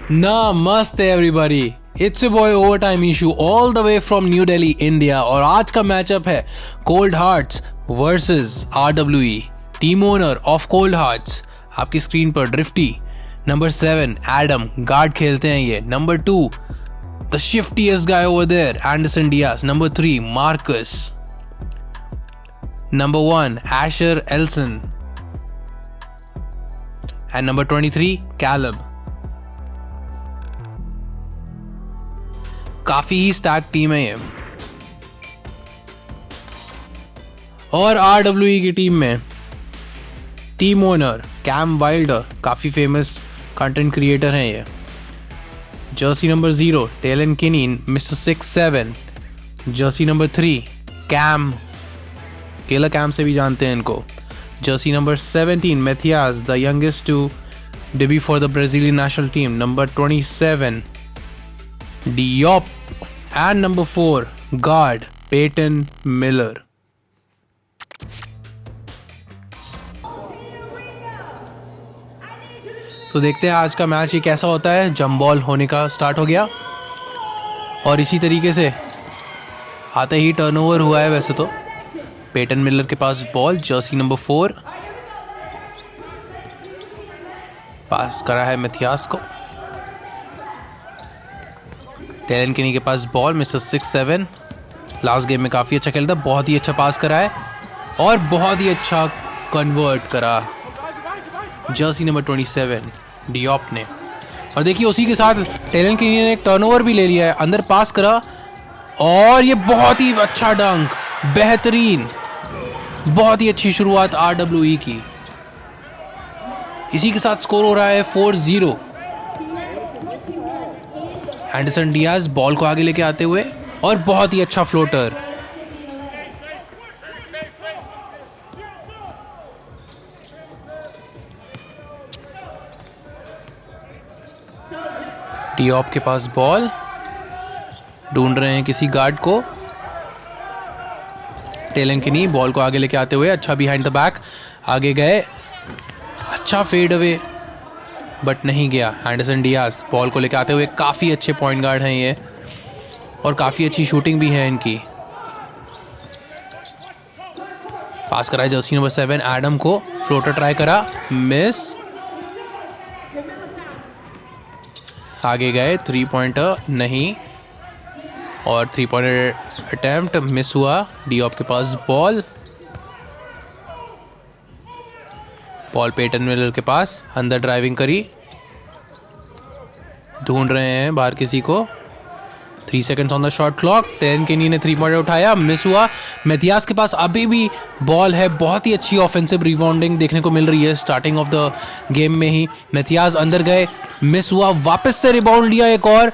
Namaste everybody. It's your boy Overtime Issue all the way from New Delhi, India. और आज का matchup है cold hearts versus RWE. Team owner of cold hearts आपकी screen पर Drifty. Number 7 Adam guard खेलते हैं ये. Number 2 the shiftiest guy over there Anderson Diaz. Number 3 Marcus. Number 1 Asher Elson and number 23 Caleb. काफी ही stack team है ये. और RWE की टीम में टीम ओनर कैम वाइल्डर काफी फेमस कंटेंट क्रिएटर हैं ये. Jersey number 0 Talen Kinney mister 6-7. Jersey number 3 Cam Kela Cam से भी जानते हैं इनको. Jersey number 17 Mathias the youngest to debut for the Brazilian national team. Number 27 Diop and number 4 guard Peyton Miller. तो देखते हैं आज का मैच ये कैसा होता है. जंप बॉल होने का स्टार्ट हो गया और इसी तरीके से आते ही टर्नओवर हुआ है. वैसे तो पेटन मिलर के पास बॉल. जर्सी नंबर 4 पास करा है मैथियास को. टेलन किनी के पास बॉल. मिस्टर 6-7 लास्ट गेम में काफ़ी अच्छा खेला था. बहुत ही अच्छा पास करा है और बहुत ही अच्छा कन्वर्ट करा जर्सी नंबर 27 डियोप ने. और देखिए उसी के साथ टेलन किनी ने एक टर्नओवर भी ले लिया है. अंदर पास करा और ये बहुत ही अच्छा डंक. बेहतरीन, बहुत ही अच्छी शुरुआत RWE की. इसी के साथ स्कोर हो रहा है 4-0. एंडरसन डियाज बॉल को आगे लेके आते हुए और बहुत ही अच्छा फ्लोटर. डियोप के पास बॉल. ढूंढ रहे हैं किसी गार्ड को. टेलन किनी बॉल को आगे लेके आते हुए अच्छा बिहाइंड द बैक आगे गए. अच्छा फेड अवे बट नहीं गया. एंडरसन डियाज बॉल को लेकर आते हुए काफ़ी अच्छे पॉइंट गार्ड हैं ये और काफ़ी अच्छी शूटिंग भी है इनकी. पास करा है जर्सी नंबर 7 एडम को. फ्लोटर ट्राई करा, मिस. आगे गए, 3 पॉइंटर नहीं और 3 पॉइंटर अटेम्प्ट मिस हुआ. डियोप के पास बॉल. बॉल पेटन मिलर के पास. अंदर ड्राइविंग करी. ढूंढ रहे हैं बाहर किसी को. 3 seconds on the shot clock. Talon किनी ने 3 पॉइंट उठाया, मिस हुआ. मैथियास के पास अभी भी बॉल है. बहुत ही अच्छी ऑफेंसिव रिबाउंडिंग देखने को मिल रही है स्टार्टिंग ऑफ द गेम में ही. मैथियास अंदर गए, मिस हुआ. वापस से रिबाउंड लिया एक और,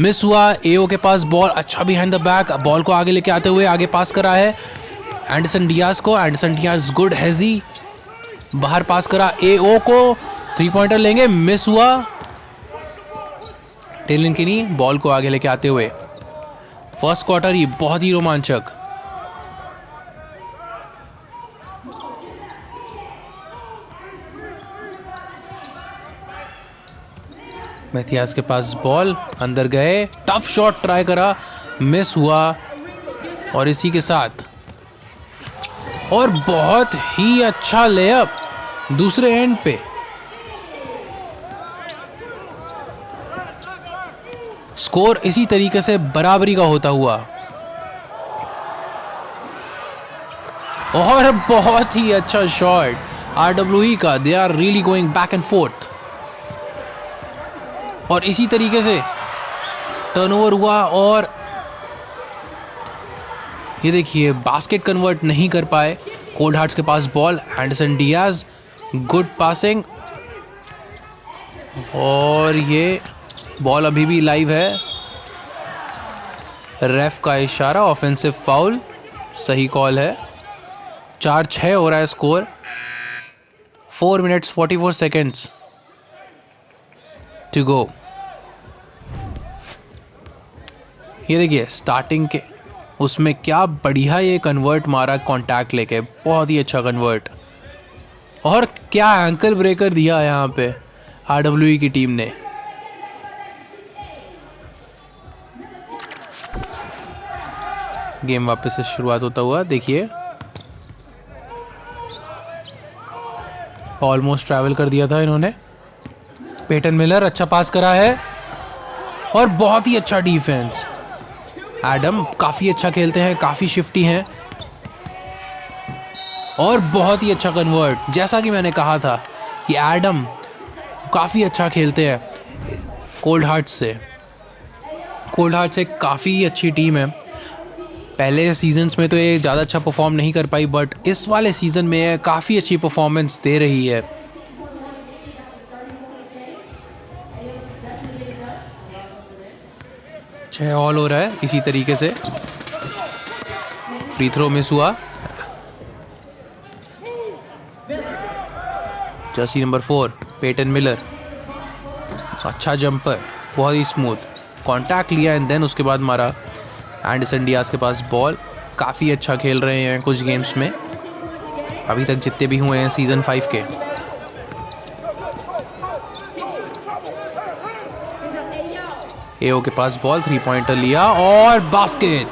मिस हुआ. एओ के पास बॉल. अच्छा बिहाइंड द बैक बॉल को आगे लेके आते हुए आगे पास करा है एंडरसन डियाज को. एंडरसन डियाज गुड हैजी बाहर पास करा एओ को. 3 पॉइंटर लेंगे, मिस हुआ. टेलन किनी बॉल को आगे लेके आते हुए. फर्स्ट क्वार्टर ही बहुत ही रोमांचक. मैथियास के पास बॉल. अंदर गए, टफ शॉट ट्राई करा, मिस हुआ. और इसी के साथ और बहुत ही अच्छा लेअप दूसरे एंड पे. स्कोर इसी तरीके से बराबरी का होता हुआ और बहुत ही अच्छा शॉट RWE का. They are really going back and forth और इसी तरीके से टर्नओवर हुआ और ये देखिए बास्केट कन्वर्ट नहीं कर पाए. कोल्ड हार्ट्स के पास ball. Anderson Diaz good passing और ये बॉल अभी भी लाइव है. रेफ का इशारा, ऑफेंसिव फाउल, सही कॉल है. 4-6 हो रहा है score. 4 minutes 44 seconds to go. ये देखिए स्टार्टिंग के उसमें क्या बढ़िया ये कन्वर्ट मारा कॉन्टैक्ट लेके. बहुत ही अच्छा कन्वर्ट और क्या एंकल ब्रेकर दिया यहाँ पे RWE की टीम ने. गेम वापस से शुरुआत होता हुआ देखिए, ऑलमोस्ट ट्रैवल कर दिया था इन्होंने। पेटन मिलर अच्छा पास करा है और बहुत ही अच्छा डिफेंस। एडम काफ़ी अच्छा खेलते हैं, काफ़ी शिफ्टी हैं और बहुत ही अच्छा कन्वर्ट। जैसा कि मैंने कहा था कि एडम काफ़ी अच्छा खेलते हैं कोल्ड हार्ट से। कोल्ड हार्ट से काफ़ी अच्छी टीम है। पहले सीजन्स में तो ये ज़्यादा अच्छा परफॉर्म नहीं कर पाई, बट इस वाले सीज़न में ये काफ़ी अच्छी परफॉर्मेंस दे रही है। छह ऑल हो रहा है इसी तरीके से। फ्री थ्रो मिस हुआ। जर्सी नंबर 4 पेटन मिलर, अच्छा जंपर, बहुत ही स्मूथ, कांटेक्ट लिया एंड देन उसके बाद मारा। एंडरसन डियाज के पास बॉल, काफ़ी अच्छा खेल रहे हैं कुछ गेम्स में, अभी तक जितने भी हुए हैं सीज़न 5 के। एओ के पास बॉल, 3 पॉइंटर लिया और बास्केट।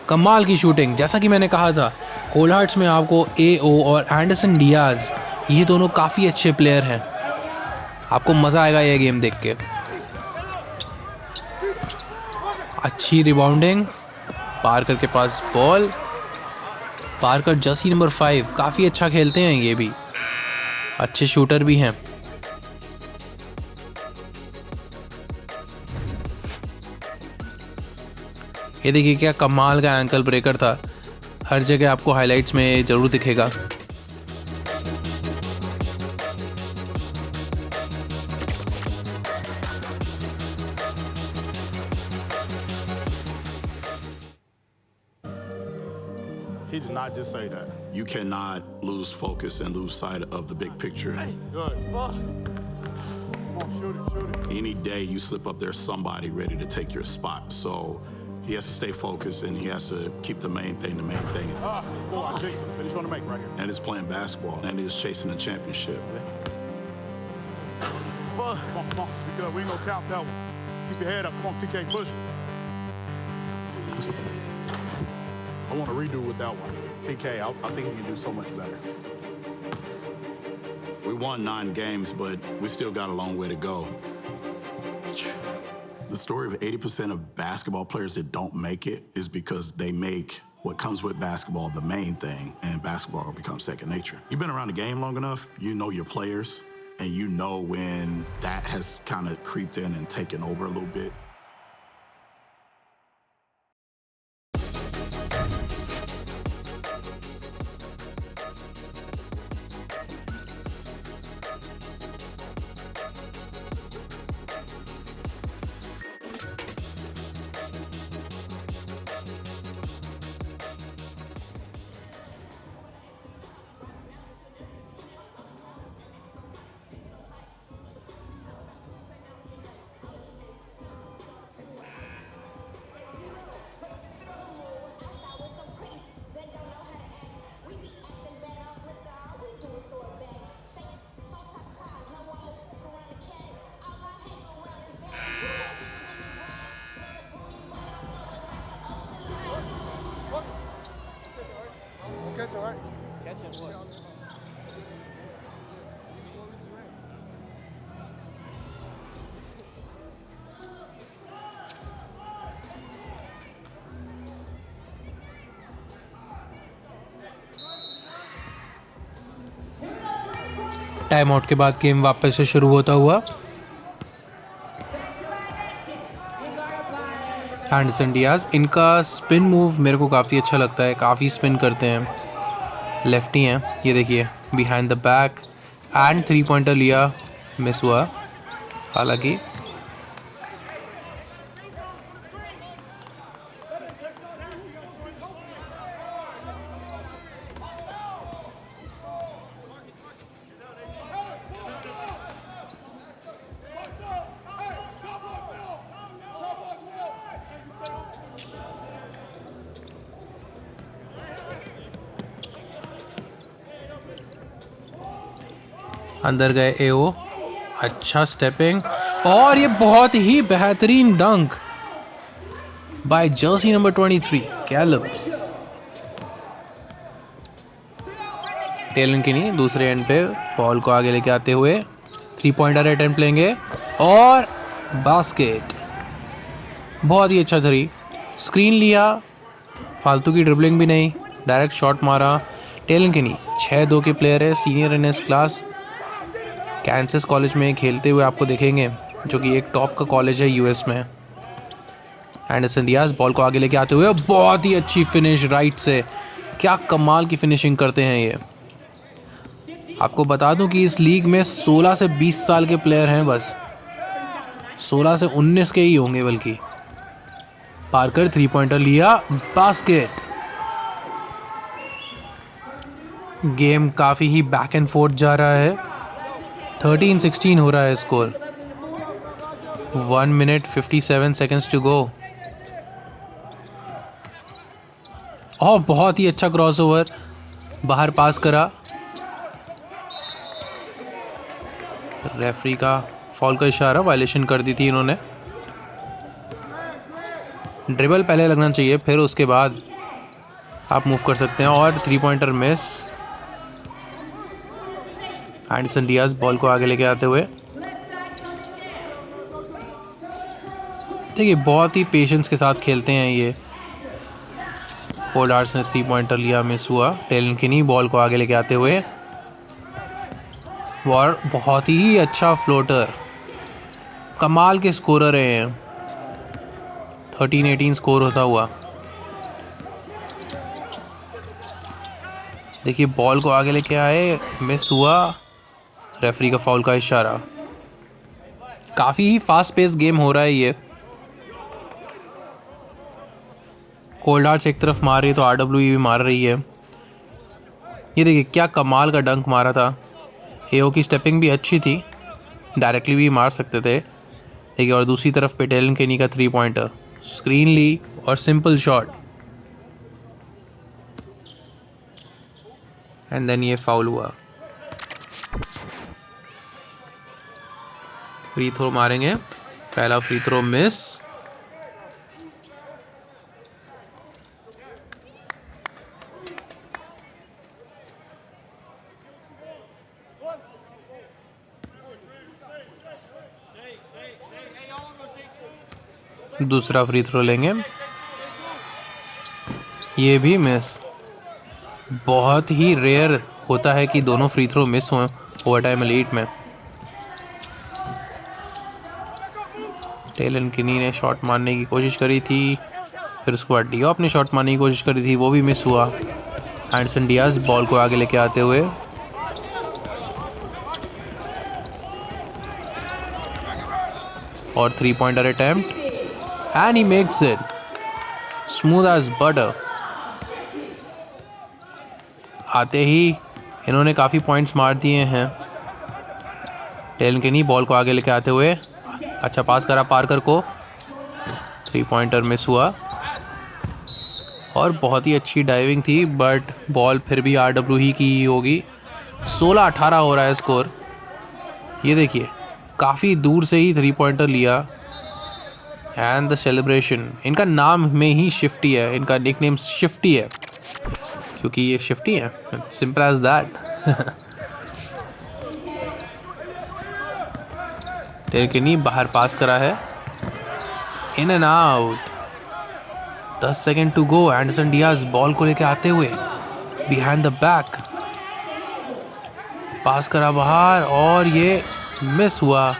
कमाल की शूटिंग। जैसा कि मैंने कहा था, कोल्ड हार्ट्स में आपको एओ और एंडरसन डियाज, ये दोनों काफ़ी अच्छे प्लेयर हैं। आपको मज़ा आएगा ये गेम देख के। अच्छी रिबाउंडिंग, पार्कर के पास बॉल। पार्कर जर्सी नंबर 5 काफ़ी अच्छा खेलते हैं, ये भी अच्छे शूटर भी हैं। ये देखिए क्या कमाल का एंकल ब्रेकर था, हर जगह आपको हाइलाइट्स में ज़रूर दिखेगा। He did not just say that. You cannot lose focus and lose sight of the big picture. Hey, good. Come on, shoot it, shoot it. Any day you slip up, there's somebody ready to take your spot. So he has to stay focused and he has to keep the main thing the main thing. Before I jinx him, finish on the make right here. And it's playing basketball and it's chasing a championship. Come on, come on. We good. We ain't gonna count that one. Keep your head up. Come on, TK, push. I want to redo with that one. TK, I think he can do so much better. We won 9 games, but we still got a long way to go. The story of 80% of basketball players that don't make it is because they make what comes with basketball the main thing, and basketball becomes second nature. You've been around the game long enough, you know your players, and you know when that has kind of creeped in and taken over a little bit. Catch it, right? Catch it, what? Time out के बाद game वापस से शुरू होता हुआ। Anderson Diaz, इनका spin move मेरे को काफ़ी अच्छा लगता है, काफ़ी स्पिन करते हैं, लेफ्टी हैं। ये देखिए behind the back and 3 pointer लिया, मिस हुआ हालांकि। अंदर गए एओ, अच्छा स्टेपिंग और ये बहुत ही बेहतरीन डंक। by jersey number 23, Caleb. Talon किनी दूसरे एंड पे बॉल को आगे लेके आते हुए 3-पॉइंटर अटेम्प्ट लेंगे और बास्केट। बहुत ही अच्छा थ्री, स्क्रीन लिया, फालतू की ड्रिबलिंग भी नहीं, डायरेक्ट शॉट मारा। टेलन किनी 6'2" के प्लेयर है, senior in his class. Kansas college में खेलते हुए आपको देखेंगे, जो कि एक टॉप का कॉलेज है यूएस में। एंडरसन डियाज बॉल को आगे लेके आते हुए बहुत ही अच्छी फिनिश राइट से। क्या कमाल की फिनिशिंग करते हैं ये। आपको बता दूं कि इस लीग में 16 से 20 साल के प्लेयर हैं, बस 16 से 19 के ही होंगे बल्कि। पार्कर 3-पॉइंटर लिया, बास्केट। गेम काफ़ी ही बैक एंड फोर्थ जा रहा है। 13-16 हो रहा है score. 1 minute 57 seconds to go. और बहुत ही अच्छा क्रॉसओवर, बाहर पास करा। रेफरी का फॉल का इशारा, वायलेशन कर दी थी इन्होंने। ड्रिबल पहले लगना चाहिए, फिर उसके बाद आप मूव कर सकते हैं। और 3-पॉइंटर मिस। एंडरसन डियाज बॉल को आगे लेके आते हुए, देखिए बहुत ही पेशेंस के साथ खेलते हैं ये। कोल्ड आर्ट्स ने 3-पॉइंटर लिया, मिस हुआ। टेलन किनी बॉल को आगे लेके आते हुए, और बहुत ही अच्छा फ्लोटर। कमाल के स्कोरर हैं। 13-18 स्कोर होता हुआ। देखिए बॉल को आगे लेके आए, मिस हुआ। रेफरी का फाउल का इशारा। काफ़ी ही फास्ट पेस गेम हो रहा है ये। कोल्ड आर्ट्स एक तरफ मार रही है तो RWE भी मार रही है। ये देखिए क्या कमाल का डंक मारा था। एओ की स्टेपिंग भी अच्छी थी, डायरेक्टली भी मार सकते थे। देखिए और दूसरी तरफ पे टेलन केनी का 3-पॉइंटर, स्क्रीन ली और सिंपल शॉट, एंड देन ये फाउल हुआ। फ्री थ्रो मारेंगे, पहला फ्री थ्रो मिस। दूसरा फ्री थ्रो लेंगे, ये भी मिस। बहुत ही रेयर होता है कि दोनों फ्री थ्रो मिस हों ओवरटाइम एलीट में। टेलन किनी ने शॉट मारने की कोशिश करी थी, फिर उसके बाद डियोप ने शॉट मारने की कोशिश करी थी, वो भी मिस हुआ। एंडरसन डियाज बॉल को आगे लेके आते हुए, और three pointer attempt, and he makes it smooth as butter. आते ही इन्होंने काफ़ी पॉइंट्स मार दिए हैं। टेलन किनी बॉल को आगे लेके आते हुए, अच्छा पास करा पार्कर को, 3-पॉइंटर मिस हुआ। और बहुत ही अच्छी डाइविंग थी, बट बॉल फिर भी RWE की ही होगी। 16-18 हो रहा है स्कोर। ये देखिए काफ़ी दूर से ही 3-पॉइंटर लिया। एंड द सेलिब्रेशन, इनका नाम में ही शिफ्टी है, इनका निकनेम शिफ्टी है क्योंकि ये शिफ्टी है, सिंपल एज दैट। टेलकिनी बाहर पास करा है, in and out. 10 second to go. Anderson Diaz ball को लेके आते हुए बिहाइंड द बैक, पास करा बाहर और ये मिस हुआ।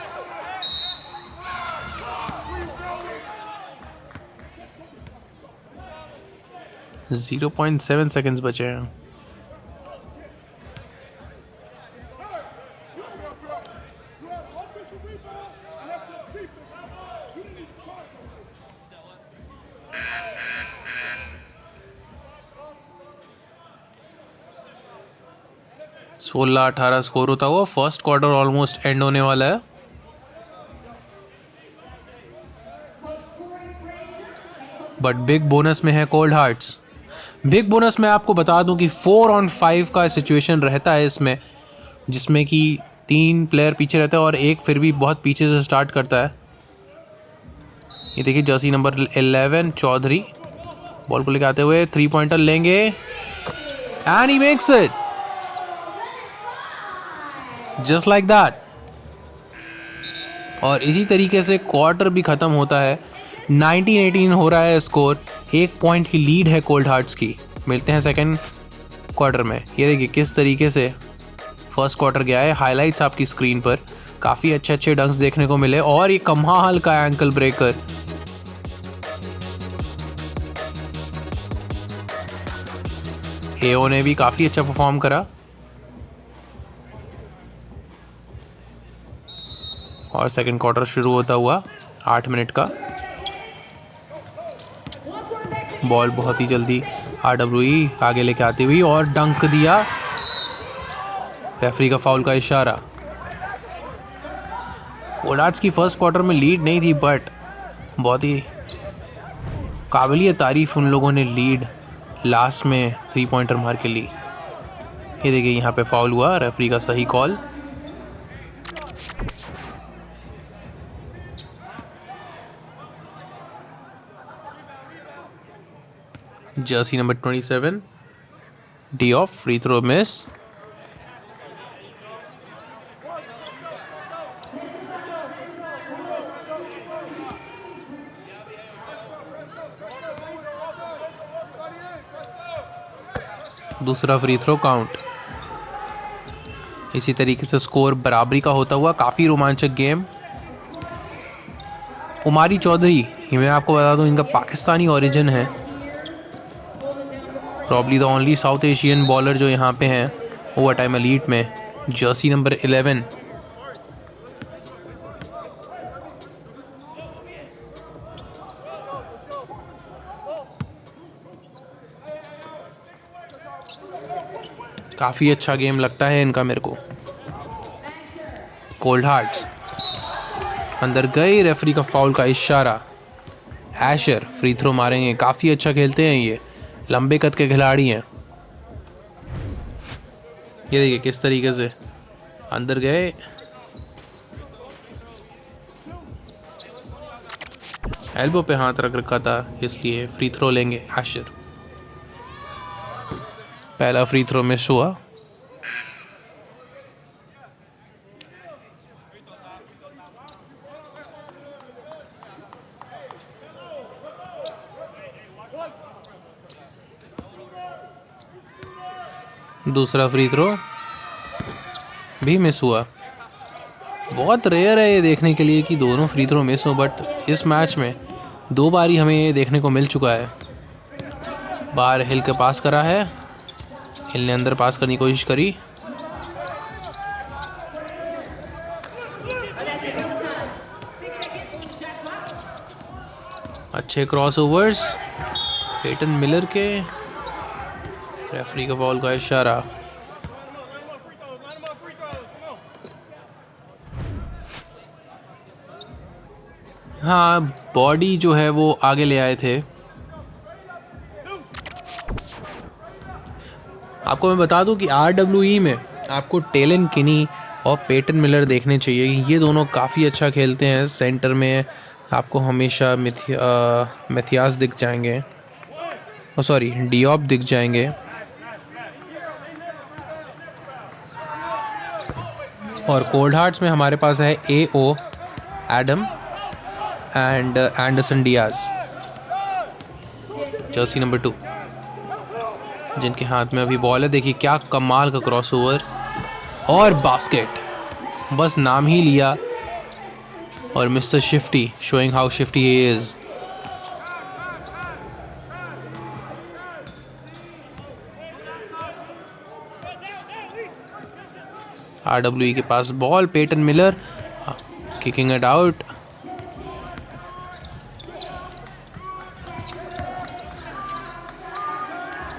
.7 सेकेंड्स बचे हैं। सोलह 18 स्कोर होता हुआ फर्स्ट क्वार्टर ऑलमोस्ट एंड होने वाला है। बट बिग बोनस में है कोल्ड हार्ट्स। बिग बोनस में आपको बता दूं कि 4-on-5 का सिचुएशन रहता है इसमें, जिसमें कि 3 प्लेयर पीछे रहते हैं और एक फिर भी बहुत पीछे से स्टार्ट करता है। ये देखिए जर्सी नंबर 11 चौधरी बॉल को लेके आते हुए 3 पॉइंटर लेंगे and he makes it just like that. और इसी तरीके से क्वार्टर भी खत्म होता है। 19-18 हो रहा है स्कोर, 1 पॉइंट की लीड है कोल्ड हार्ट्स की। मिलते हैं सेकंड क्वार्टर में। ये देखिए किस तरीके से फर्स्ट क्वार्टर गया है। हाइलाइट्स आपकी स्क्रीन पर, काफ़ी अच्छे अच्छे डंक्स देखने को मिले और ये कमाल का एंकल ब्रेकर। एओ ने भी काफ़ी अच्छा परफॉर्म करा और सेकंड क्वार्टर शुरू होता हुआ 8 मिनट का। बॉल बहुत ही जल्दी RWE आगे लेके आती हुई और डंक दिया। रेफरी का फाउल का इशारा। कोल्ड हार्ट्स की फर्स्ट क्वार्टर में लीड नहीं थी बट बहुत ही काबिलिय तारीफ उन लोगों ने लीड लास्ट में 3 पॉइंटर मार के ली। ये देखिए यहाँ पे फाउल हुआ, रेफरी का सही call. Jersey number 27 Diop free throw miss. दूसरा फ्री थ्रो काउंट। इसी तरीके से स्कोर बराबरी का होता हुआ काफ़ी रोमांचक गेम। उमारी चौधरी, ये मैं आपको बता दूं इनका पाकिस्तानी ओरिजिन है। Probably the only south Asian bowler जो यहाँ पे हैं ओवर टाइम एलीट में। जर्सी नंबर 11 काफ़ी अच्छा गेम लगता है इनका मेरे को। कोल्ड हार्ट्स अंदर गई, रेफरी का फाउल का इशारा। एशर फ्री थ्रो मारेंगे, काफ़ी अच्छा खेलते हैं ये, लंबे कद के खिलाड़ी हैं। ये देखिए किस तरीके से अंदर गए, एल्बो पे हाथ रख रखा था इसलिए फ्री थ्रो लेंगे एशर। पहला फ्री थ्रो मिस हुआ। दूसरा फ्री थ्रो भी मिस हुआ। बहुत रेयर है ये देखने के लिए कि दोनों फ्री थ्रो मिस हो, बट इस मैच में 2 बार ही हमें ये देखने को मिल चुका है। बाहर हिल के पास करा है, हिल ने अंदर पास करने की कोशिश करी। अच्छे क्रॉस ओवर्स पेटन मिलर के, रेफरी का बॉल का इशारा। हाँ, बॉडी जो है वो आगे ले आए थे। आपको मैं बता दूं कि RWE में आपको टेलन किनी और पेटन मिलर देखने चाहिए। ये दोनों काफ़ी अच्छा खेलते हैं। सेंटर में आपको हमेशा मैथियास दिख जाएंगे, सॉरी डियोप दिख जाएंगे। और कोल्ड हार्ट्स में हमारे पास है AO Adam and Anderson Diaz, Jersey number 2, जिनके हाथ में अभी बॉल है। देखिए क्या कमाल का क्रॉसओवर और बास्केट, बस नाम ही लिया। और mister shifty showing how shifty he is. RWE के पास ball, Payton Miller kicking it out.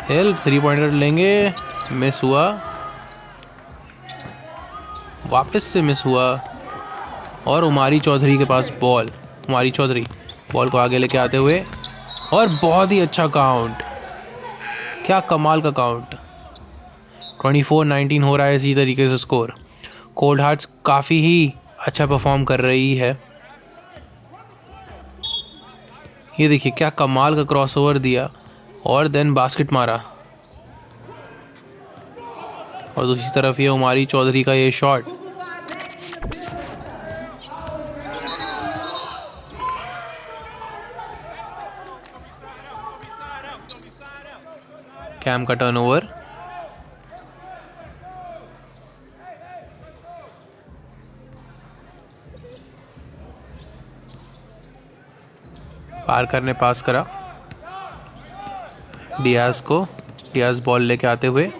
Hill 3 pointer लेंगे, मिस हुआ, वापस से मिस हुआ। और उमारी चौधरी के पास बॉल, उमारी चौधरी बॉल को आगे लेके आते हुए और बहुत ही अच्छा काउंट, क्या कमाल का काउंट। 24-19 हो रहा है इसी तरीके से स्कोर। कोल्ड हार्ट्स काफ़ी ही अच्छा परफॉर्म कर रही है। ये देखिए क्या कमाल का क्रॉसओवर दिया और देन बास्केट मारा। और दूसरी तरफ ये उमारी चौधरी का ये शॉट। कैम का टर्नओवर। पार्कर ने पास करा डियाज को। डियाज बॉल लेके आते हुए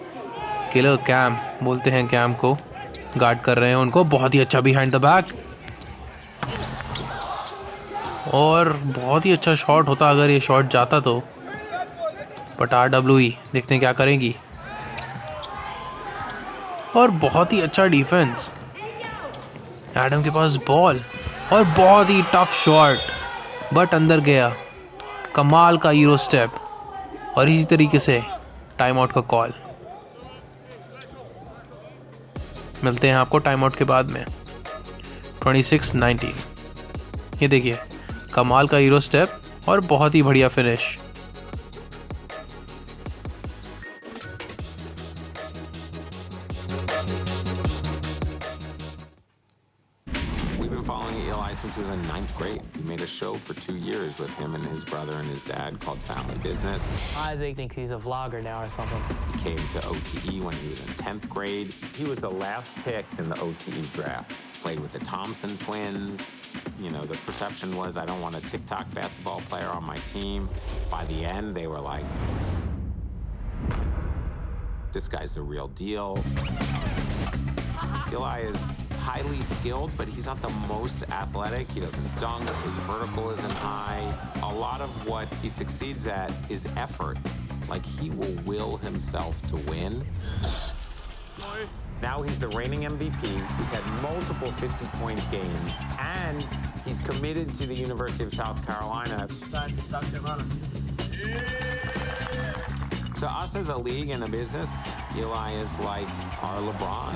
किलर कैम बोलते हैं, कैम को गार्ड कर रहे हैं उनको। बहुत ही अच्छा बिहाइंड द बैक और बहुत ही अच्छा शॉट होता अगर ये शॉट जाता तो। बट RWE देखते हैं क्या करेंगी। और बहुत ही अच्छा डिफेंस, एडम के पास बॉल और बहुत ही टफ शॉट बट अंदर गया। कमाल का यूरो स्टेप और इसी तरीके से टाइम आउट का कॉल। मिलते हैं आपको टाइम आउट के बाद में। 26-19। ये देखिए कमाल का यूरो स्टेप और बहुत ही बढ़िया finish. Since he was in 9th grade. We made a show for 2 years with him and his brother and his dad called Family Business. Isaac thinks he's a vlogger now or something. He came to OTE when he was in 10th grade. He was the last pick in the OTE draft. Played with the Thompson twins. You know, the perception was I don't want a TikTok basketball player on my team. By the end, they were like, this guy's the real deal. Eli is highly skilled, but he's not the most athletic. He doesn't dunk. His vertical isn't high. A lot of what he succeeds at is effort. Like, he will himself to win. Now he's the reigning MVP. He's had multiple 50-point games, and he's committed to the University of South Carolina. To us as a league and a business, Eli is like our LeBron.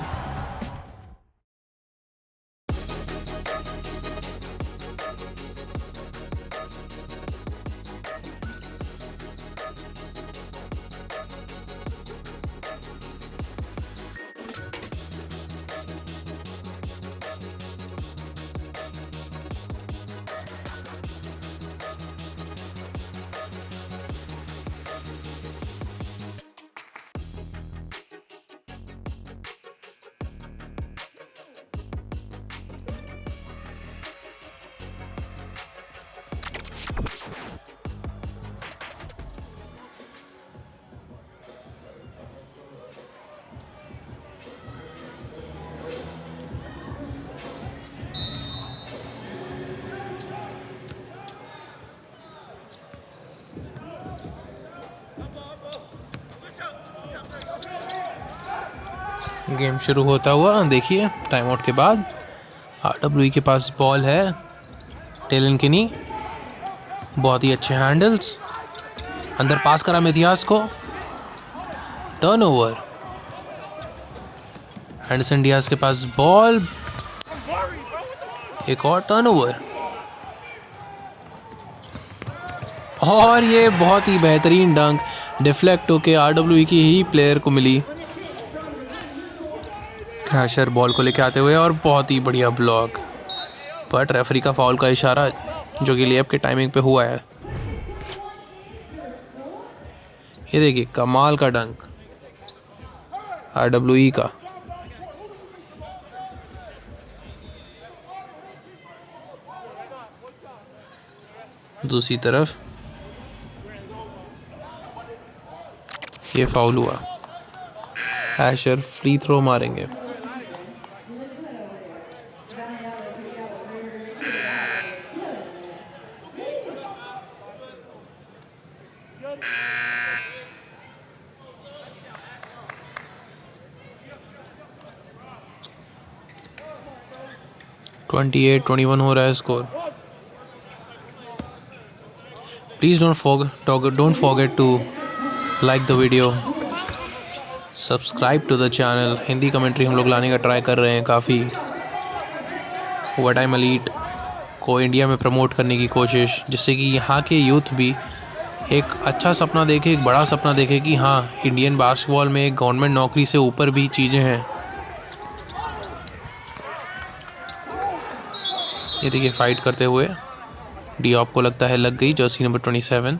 Game शुरू होता हुआ देखिए time out के बाद RWE के पास ball है। Talon किनी बहुत ही अच्छे हैंडल्स, अंदर पास करा मेथियास को। टर्नओवर, एंडरसन डियाज के पास बॉल, एक और टर्नओवर और ये बहुत ही बेहतरीन डंक डिफ्लेक्ट होके RWE की ही प्लेयर को मिली। हैशर बॉल को लेके आते हुए और बहुत ही बढ़िया ब्लॉक, बट रेफरी का फाउल का इशारा जो कि लेअप के टाइमिंग पे हुआ है। ये देखिए कमाल का डंक RWE का। दूसरी तरफ ये फाउल हुआ, हैशर फ्री थ्रो मारेंगे। ट्वेंटी 21 हो रहा है स्कोर। Please don't forget to like the video, subscribe to the channel. Hindi commentary हम लोग लाने का ट्राई कर रहे हैं काफ़ी। ओवर टाइम एलीट को इंडिया में प्रमोट करने की कोशिश, जिससे कि यहाँ के यूथ भी एक अच्छा सपना देखे, एक बड़ा सपना देखे कि हाँ, इंडियन बास्केटबॉल में एक गवर्नमेंट नौकरी से ऊपर भी चीज़ें हैं। ये देखिए फाइट करते हुए डिऑप को लगता है लग गई, जर्सी नंबर 27।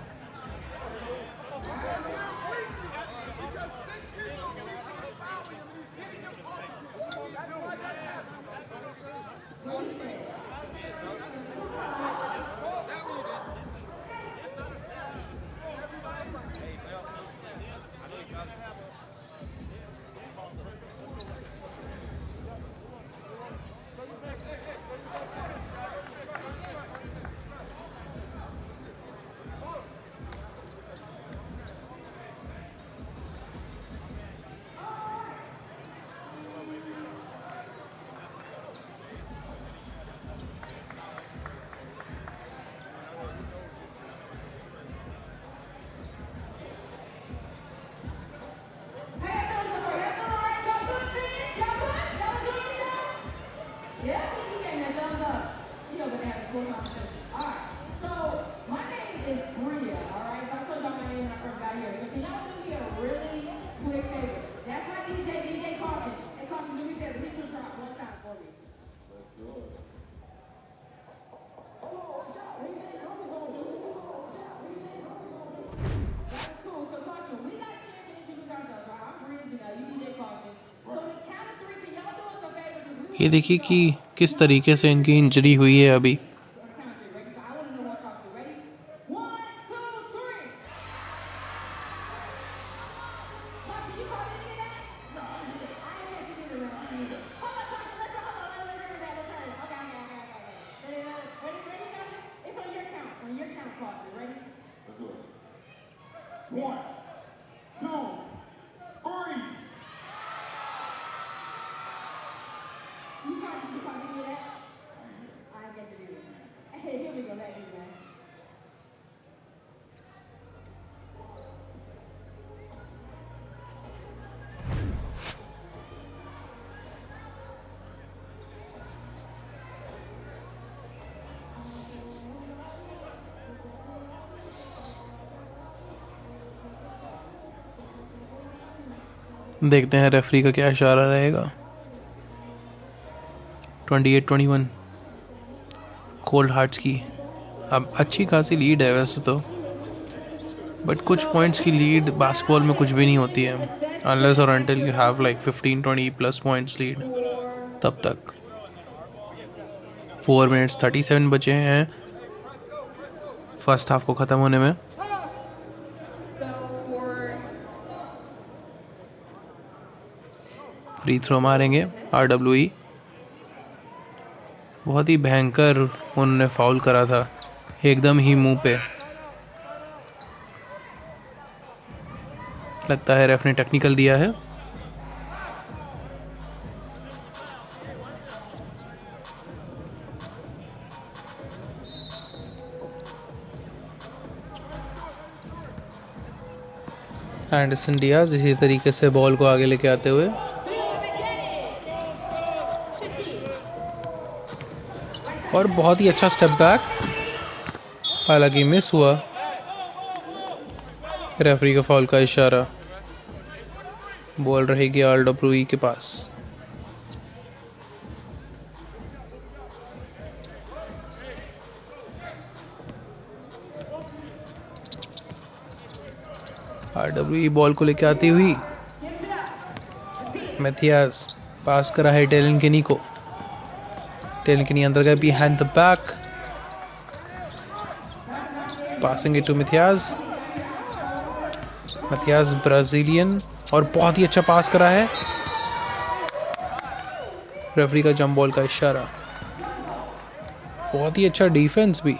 ये देखिए कि किस तरीके से इनकी इंजरी हुई है अभी। देखते हैं रेफरी का क्या इशारा रहेगा। 28-21 कोल्ड हार्ट्स की अब अच्छी खासी लीड है वैसे तो, बट कुछ पॉइंट्स की लीड बास्केटबॉल में कुछ भी नहीं होती है अनलेस और until you have like 15-20 plus points lead. तब तक 4 मिनट्स 37 बचे हैं फर्स्ट हाफ को ख़त्म होने में। फ्री थ्रो मारेंगे RWE। बहुत ही भयंकर उन्होंने फाउल करा था, एकदम ही मुंह पे। लगता है रेफ ने टेक्निकल दिया है। एंडरसन डियाज इसी तरीके से बॉल को आगे लेके आते हुए और बहुत ही अच्छा स्टेप बैक, हालांकि मिस हुआ। रेफरी का फाउल का इशारा, बॉल रहेगी RWE के पास। RWE बॉल को लेके आती हुई, मैथियास पास करा है टेलन केनी को। टेलन केनी अंदर गए behind the back, passing it to Mathias. Mathias Brazilian और बहुत ही अच्छा पास करा है। रेफरी का जंप बॉल का इशारा, बहुत ही अच्छा डिफेंस भी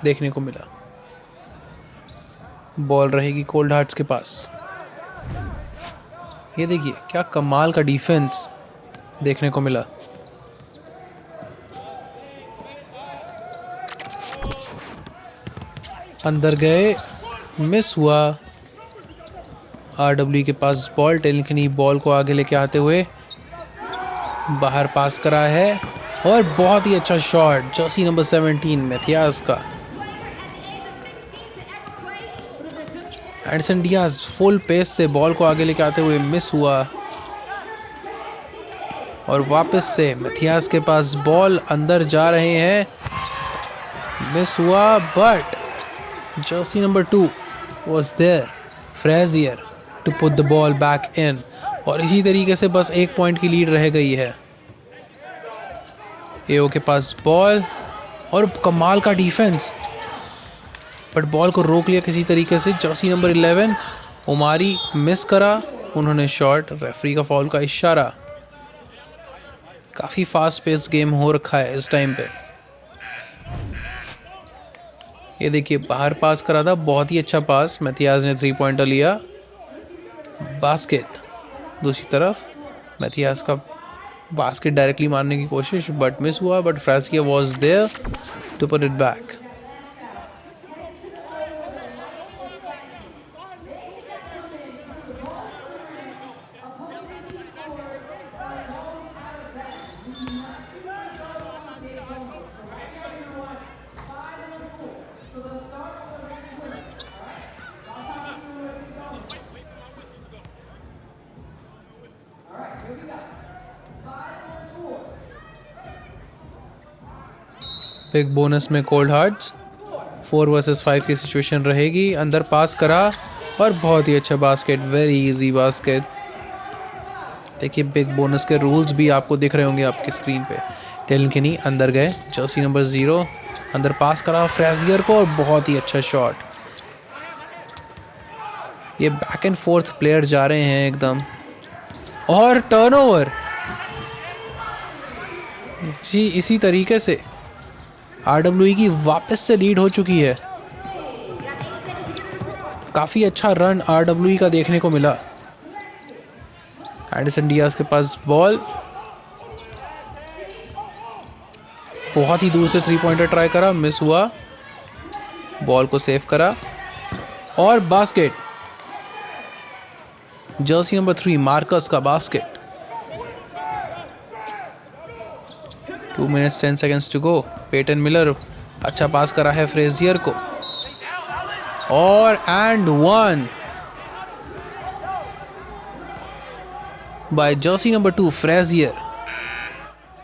देखने को मिला। बॉल रहेगी कोल्ड हार्ट्स के पास। ये देखिए क्या कमाल का डिफेंस देखने को मिला। अंदर गए, मिस हुआ। RWE के पास बॉल, टेलन केनी बॉल को आगे लेके आते हुए बाहर पास करा है और बहुत ही अच्छा शॉट जर्सी नंबर 17 मैथियास का। एंडरसन डियाज फुल पेस से बॉल को आगे लेके आते हुए मिस हुआ, और वापस से मैथियास के पास बॉल अंदर जा रहे हैं, मिस हुआ, but Jersey number 2 was there, Frazier to put the ball back in, और इसी तरीके से बस 1 पॉइंट की लीड रह गई है। एओ के पास बॉल और कमाल का डिफेंस, बट बॉल को रोक लिया किसी तरीके से। जर्सी नंबर 11 उमारी मिस करा, उन्होंने शॉट, रेफरी का फाउल का इशारा। काफ़ी फास्ट पेस गेम हो रखा है इस टाइम पे। ये देखिए बाहर पास करा था, बहुत ही अच्छा पास, मैथियास ने 3 पॉइंटर लिया। बास्केट दूसरी तरफ, मैथियास का बास्केट डायरेक्टली मारने की कोशिश बट मिस हुआ, but Frazier was there to put it back. Big bonus में कोल्ड हार्ट्स 4 वर्सेस 5 की सिचुएशन रहेगी। अंदर पास करा और बहुत ही अच्छा बास्केट, वेरी इजी बास्केट। देखिए बिग बोनस के रूल्स भी आपको दिख रहे होंगे आपकी स्क्रीन पे। टेलन किनी अंदर गए, जर्सी नंबर 0 अंदर पास करा फ्रेजियर को और बहुत ही अच्छा शॉट। ये बैक एंड फोर्थ प्लेयर जा रहे हैं एकदम, और टर्नओवर। जी इसी तरीके से RWE की वापस से लीड हो चुकी है। काफ़ी अच्छा रन RWE का देखने को मिला। एंडरसन डियाज के पास बॉल, बहुत ही दूर से 3 पॉइंटर ट्राई करा, मिस हुआ, बॉल को सेव करा और बास्केट। जर्सी नंबर 3 मार्कस का basket. 2 minutes 10 seconds to go. Peyton Miller अच्छा पास करा है फ्रेजियर को, और and 1 by jersey number 2 Frazier.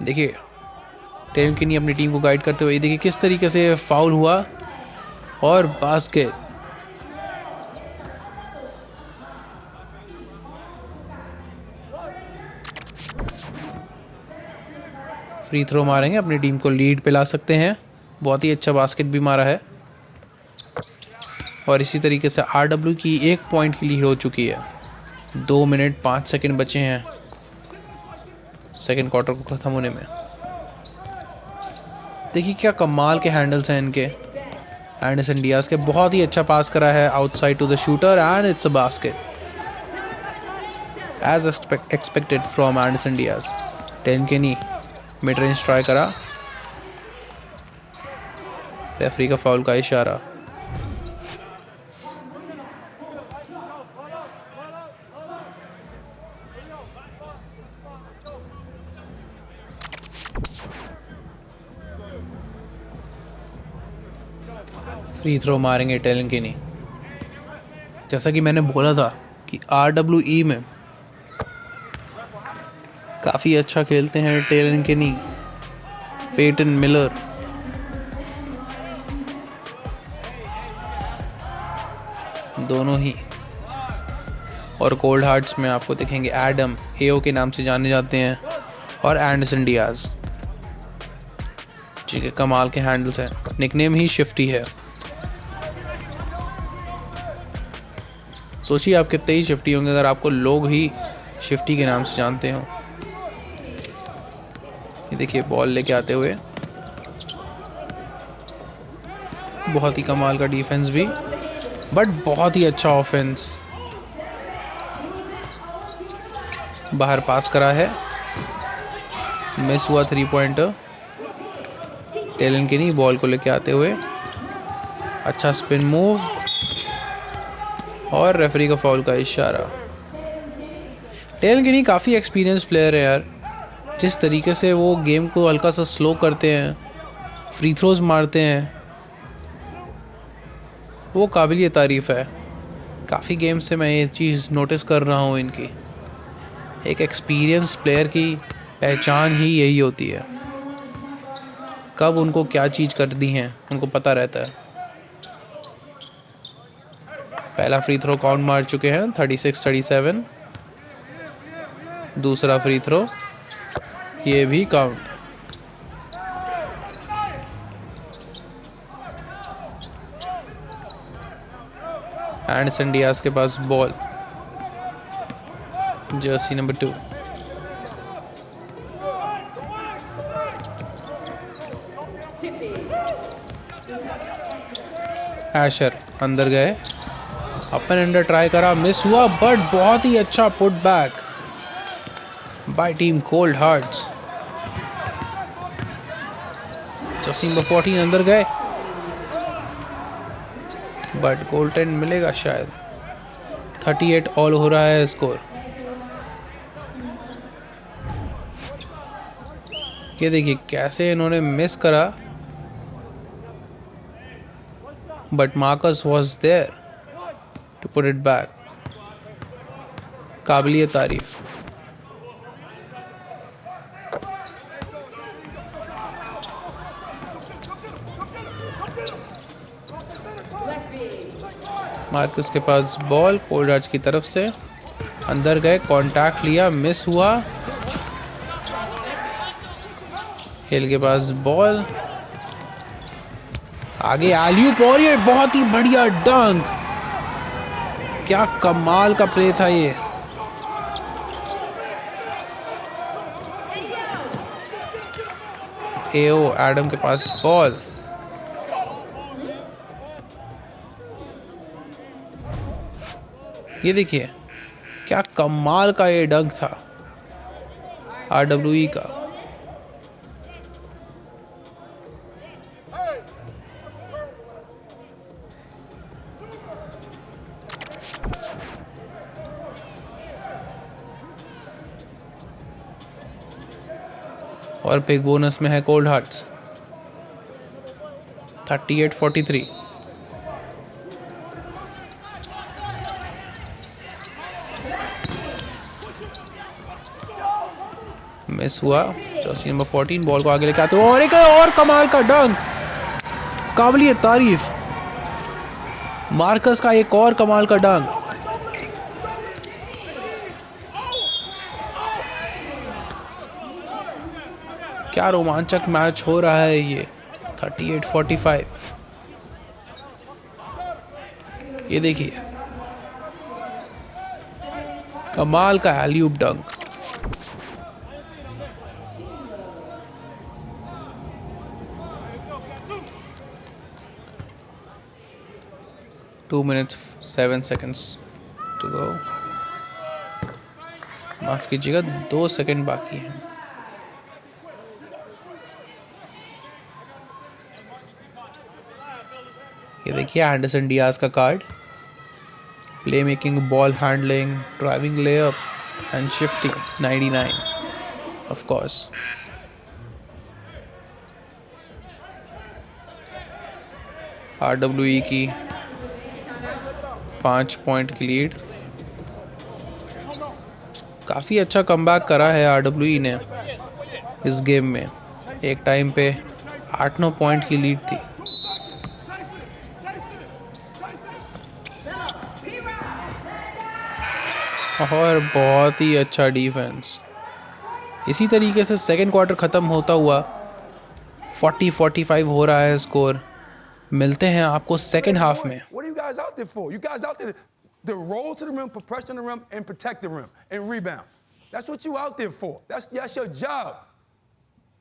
देखिए टेलन किनी अपनी टीम को गाइड करते हुए, देखिए किस तरीके से फाउल हुआ और बास्केट। फ्री थ्रो मारेंगे, अपनी टीम को लीड पे ला सकते हैं। बहुत ही अच्छा बास्केट भी मारा है, और इसी तरीके से RW की 1 पॉइंट की लीड हो चुकी है। 2 मिनट 5 सेकंड बचे हैं सेकंड क्वार्टर को ख़त्म होने में। देखिए क्या कमाल के हैंडल्स हैं इनके। एंडरसन डियाज के बहुत ही अच्छा पास करा है outside to the shooter, and it's a basket as expected from Anderson Diaz. Talen Kinney mid range try करा, रेफरी का फाउल का इशारा। फ्री थ्रो मारेंगे टेलन किनी। जैसा कि मैंने बोला था कि RWE में काफ़ी अच्छा खेलते हैं टेलन किनी, पेटन मिलर, दोनों ही, और कोल्ड हार्ट्स में आपको दिखेंगे एडम, एओ के नाम से जाने जाते हैं, और एंडरसन डियाज। जी के कमाल के हैंडल्स हैं, निकनेम ही शिफ्टी है। सोचिए आप कितने ही शिफ्टी होंगे अगर आपको लोग ही शिफ्टी के नाम से जानते हो। ये देखिए बॉल लेके आते हुए, बहुत ही कमाल का डिफेंस भी, बट बहुत ही अच्छा ऑफेंस। बाहर पास करा है, मिस हुआ 3 पॉइंटर। टेलन किनी बॉल को लेके आते हुए, अच्छा स्पिन मूव, और रेफरी का फाउल का इशारा। टेलन किनी काफ़ी एक्सपीरियंस प्लेयर है यार, जिस तरीके से वो गेम को हल्का सा स्लो करते हैं, फ्री थ्रोज मारते हैं, वो काबिल तारीफ़ है। काफ़ी गेम से मैं ये चीज़ नोटिस कर रहा हूँ इनकी। एक एक्सपीरियंस प्लेयर की पहचान ही यही होती है, कब उनको क्या चीज़ करनी है उनको पता रहता है। पहला फ्री थ्रो काउंट मार चुके हैं 36-37। दूसरा फ्री थ्रो ये भी काउंट। एंडरसन डियाज के पास बॉल, जर्सी नंबर 2। एशर अंदर गए, अपन अंडर ट्राई करा, मिस हुआ, बट बहुत ही अच्छा put back by team cold hearts. Jersey number 14 अंदर गए, बट गोल्टन मिलेगा शायद। 38 ऑल हो रहा है स्कोर। ये देखिए कैसे इन्होंने मिस करा, but Marcus was there to put it back. काबिलियत तारीफ। मार्कस के पास बॉल, कोल्ड हार्ट्स की तरफ से अंदर गए, कांटेक्ट लिया, मिस हुआ। हिल के पास बॉल, आगे एलियूप, और ये बहुत ही बढ़िया डंक। क्या कमाल का प्ले था ये। एओ एडम के पास बॉल, ये देखिए क्या कमाल का ये डंक था RWE का। और पिक बोनस में है कोल्ड हार्ट्स। 38-43। मिस हुआ। जर्सी नंबर 14 बॉल को आगे लेके आते, और एक और कमाल का डंक, काबिलियत तारीफ। मार्कस का एक और कमाल का डंक। क्या रोमांचक मैच हो रहा है ये। 38-45। ये देखिए कमाल का alley oop dunk. Two minutes 7 seconds to go. माफ कीजिएगा, 2 सेकंड बाकी हैं। ये देखिए एंडरसन डियाज का card. Play making, ball handling, driving layup and shifting 99 of course. RWE की 5 पॉइंट की लीड। काफ़ी अच्छा कमबैक करा है RWE ने इस गेम में। एक टाइम पे 8-9 पॉइंट की लीड थी। और बहुत ही अच्छा डिफेंस। इसी तरीके से सेकेंड क्वार्टर ख़त्म होता हुआ 40-45 हो रहा है स्कोर। मिलते हैं आपको सेकेंड हाफ में। What are you guys out there for? You guys out there to roll to the rim, put pressure on the rim, and protect the rim and rebound. That's what you out there for. That's your job.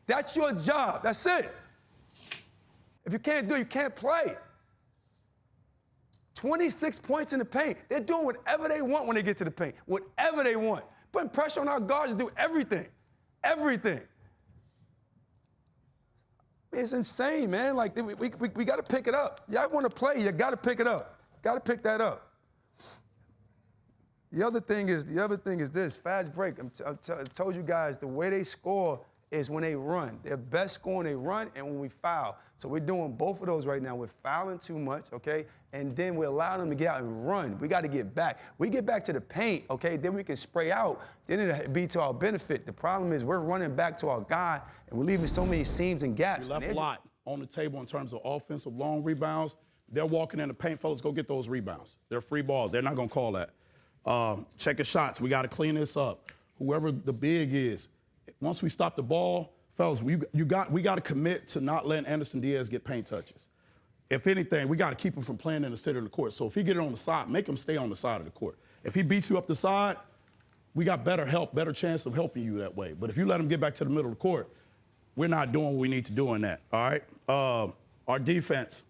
That's your job. That's it. If you can't do it, you can't play. 26 points in the paint. They're doing whatever they want when they get to the paint. Whatever they want. Putting pressure on our guards to do everything. Everything. It's insane, man. Like, we got to pick it up. Y'all want to play, you got to pick it up. Got to pick that up. The other thing is this, fast break. I told you guys, the way they score is when they run. Their best scoring, they run, and when we foul. So we're doing both of those right now. We're fouling too much, okay? And then we're allowing them to get out and run. We got to get back. We get back to the paint, okay? Then we can spray out. Then it'll be to our benefit. The problem is we're running back to our guy, and we're leaving so many seams and gaps. We left a lot on the table in terms of offensive long rebounds. They're walking in the paint, fellas, go get those rebounds. They're free balls. They're not going to call that. Checking shots. We got to clean this up. Whoever the big is, once we stop the ball, fellas, we got to commit to not letting Anderson Diaz get paint touches. If anything, we got to keep him from playing in the center of the court. So if he get it on the side, make him stay on the side of the court. If he beats you up the side, we got better chance of helping you that way. But if you let him get back to the middle of the court, we're not doing what we need to do in that, all right? Our defense,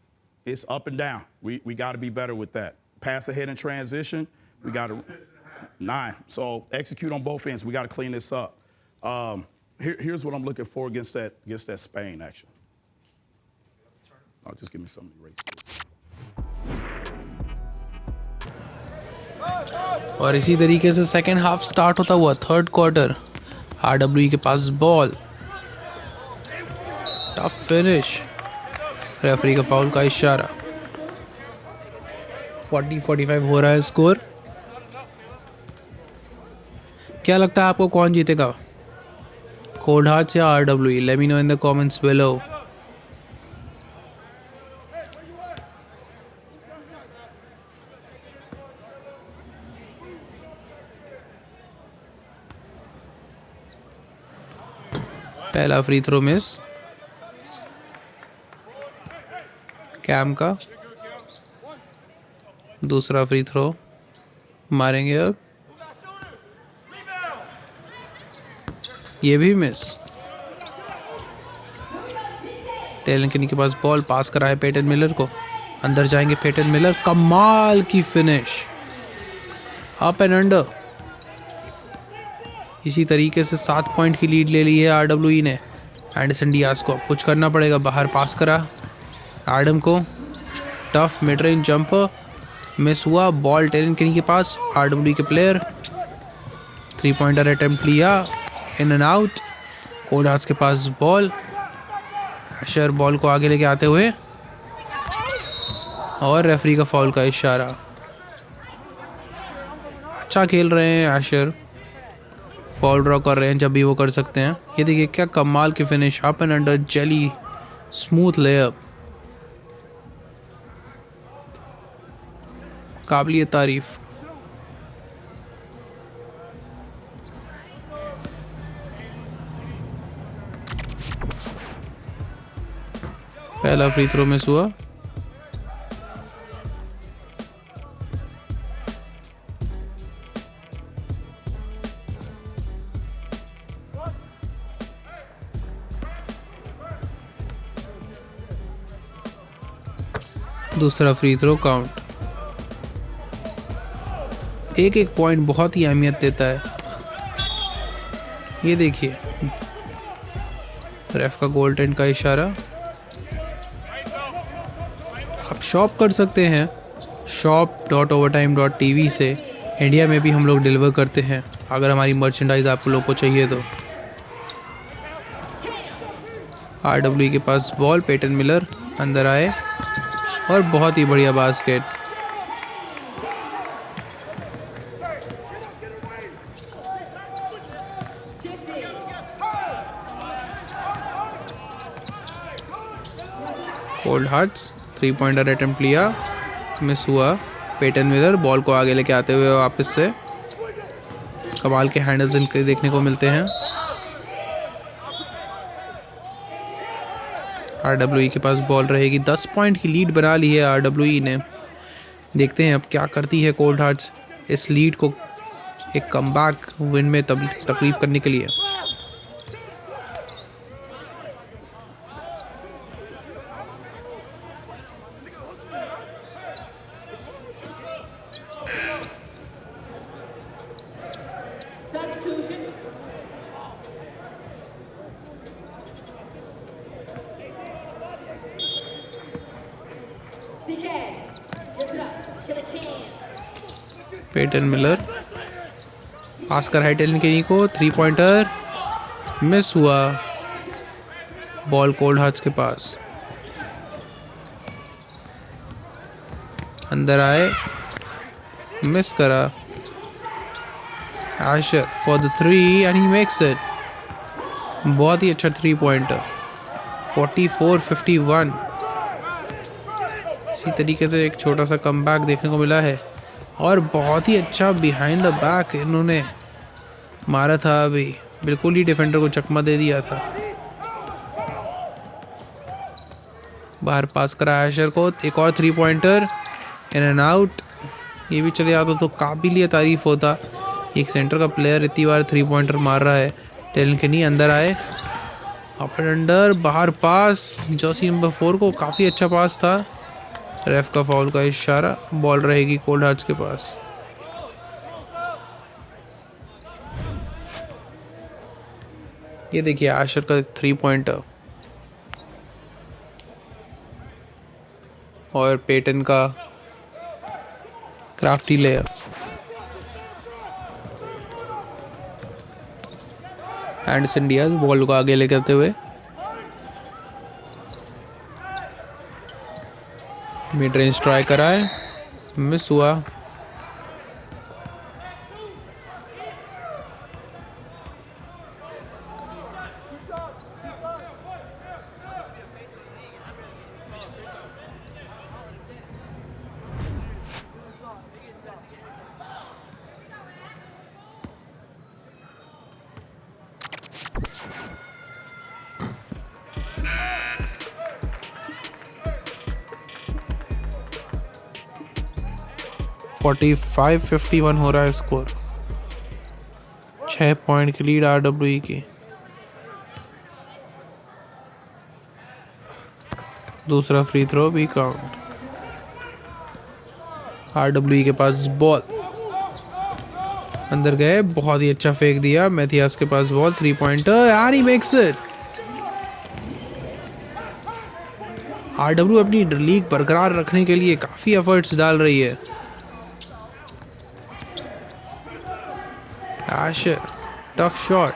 it's up and down. We got to be better with that. Pass ahead in transition, we got to 9. So execute on both ends. We got to clean this up. Here's what I'm looking for against that Spain action. I'll just give me some of the race. और इसी तरीके से second half start होता हुआ third quarter RWE के पास ball tough finish referee का foul का इशारा 40-45 हो रहा है स्कोर क्या लगता है आपको कौन जीतेगा कोल्ड हार्ट्स या RWE let me know in the comments below पहला फ्री थ्रो मिस कैम का दूसरा फ्री थ्रो मारेंगे अब ये भी मिस टेलन किनी के पास बॉल पास करा है पेटन मिलर को अंदर जाएंगे पेटन मिलर कमाल की फिनिश अप एंड अंडर इसी तरीके से 7 पॉइंट की लीड ले ली है RWE ने एंडरसन डियाज को कुछ करना पड़ेगा बाहर पास करा एडम को tough mid range jumper miss हुआ बॉल टेलन किनी के पास RWE के प्लेयर 3 पॉइंटर अटेम्प्ट लिया इन एंड आउट कोल्ड हार्ट्स के पास बॉल एशर बॉल को आगे लेके आते हुए और रेफरी का फाउल का इशारा अच्छा खेल रहे हैं एशर फॉल ड्रॉ कर रहे हैं जब भी वो कर सकते हैं ये देखिए क्या कमाल की finish up and under jelly smooth layup काबिलियत तारीफ पहला फ्री थ्रो मिस हुआ दूसरा फ्री थ्रो काउंट एक पॉइंट बहुत ही अहमियत देता है ये देखिए रेफ का गोल्डन का इशारा आप शॉप कर सकते हैं shop.overtime.tv से इंडिया में भी हम लोग डिलीवर करते हैं अगर हमारी मर्चेंडाइज आप लोग को चाहिए तो RWE के पास बॉल पेटन मिलर अंदर आए और बहुत ही बढ़िया basket cold hearts 3 pointer attempt लिया मिस हुआ पेटन मिलर बॉल को आगे लेके आते हुए वापस से कमाल के हैंडल्स इनके देखने को मिलते हैं RWE के पास बॉल रहेगी 10 पॉइंट की लीड बना ली है RWE ने देखते हैं अब क्या करती है कोल्ड हार्ट्स इस लीड को एक कमबैक विन में तकरीब करने के लिए पेटन मिलर पास कर है टेलन केनी को, 3 पॉइंटर मिस हुआ। बॉल कोल्ड हार्ट्स के पास, अंदर आए, मिस करा। Asher for the 3 and he makes it. बहुत ही अच्छा 3 पॉइंटर, 44-51। इसी तरीके से एक छोटा सा कमबैक देखने को मिला है और बहुत ही अच्छा बिहाइंड द बैक इन्होंने मारा था। अभी बिल्कुल ही डिफेंडर को चकमा दे दिया था। बाहर पास करा आशर को, एक और 3 पॉइंटर, इन एंड आउट। ये भी चले जाता तो काबिल तारीफ होता। एक सेंटर का प्लेयर इतनी बार 3 पॉइंटर मार रहा है। टेलन केनी अंदर आए, अप एंड अंडर, बाहर पास जर्सी नंबर 4 को, काफ़ी अच्छा पास था। रेफ का फाउल का इशारा, बॉल रहेगी कोल्ड हार्ट्स के पास। ये देखिए आशर का 3 पॉइंटर और पेटन का crafty layer. Anderson Diaz ball को आगे लेकर आते हुए, मिड रेंज ट्राई कराए, मिस हुआ। (45-51) हो रहा है स्कोर। 6 पॉइंट की लीड RWE की। दूसरा फ्री थ्रो भी काउंट। RWE के पास बॉल, अंदर गए, बहुत ही अच्छा फेंक दिया। मैथियास के पास ball, 3 pointer and he makes it. RW अपनी लीग बरकरार रखने के लिए काफी एफर्ट्स डाल रही है। Ashar, tough shot.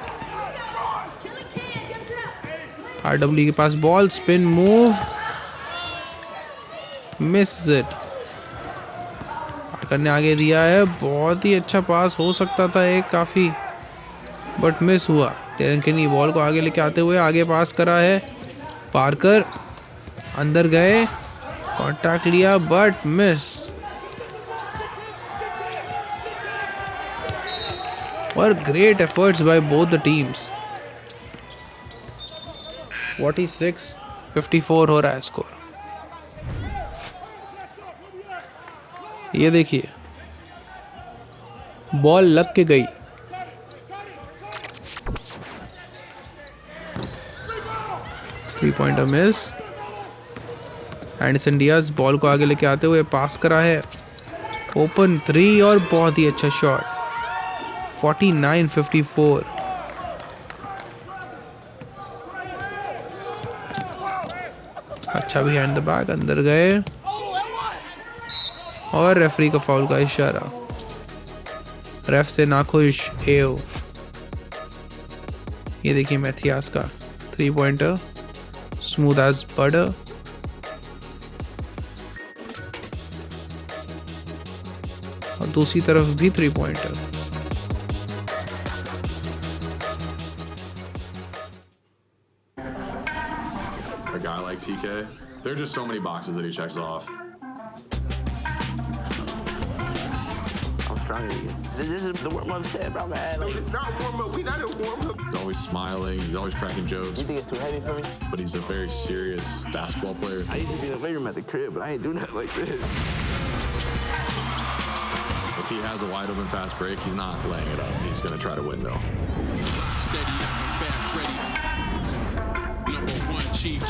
RW के पास ball, spin move, miss it. करने आगे दिया है, बहुत ही अच्छा पास हो सकता था एक काफी, बट मिस हुआ। टेलन केनी बॉल को आगे लेके आते हुए आगे पास करा है। पार्कर अंदर गए, कांटेक्ट लिया बट मिस। और great efforts by both the teams. 46-54 हो रहा है स्कोर। ये देखिए बॉल लग के गई, three pointer miss. Anderson Diaz ball को आगे लेके आते हुए पास करा है, ओपन 3 और बहुत ही अच्छा शॉट। 49-54। अच्छा भी हैंड द बैक, अंदर गए और रेफरी का फाउल का इशारा। रेफ से नाखुश एओ। ये देखिए मैथियास का 3 पॉइंटर, स्मूथ एज बटर। और दूसरी तरफ भी 3 pointer. A guy like TK, there are just so many boxes that he checks off. I'm stronger than you. This is the warm-up set, bro, man. Like, It's not warm-up. We not in warm-up. He's always smiling, he's always cracking jokes, you think it's too heavy for me? but he's a very serious basketball player. I used to be in the weight room at the crib, but I ain't do nothing like this. If he has a wide open fast break, he's not laying it up. He's going to try to windmill. Steady, Fat Freddy. #1 chief.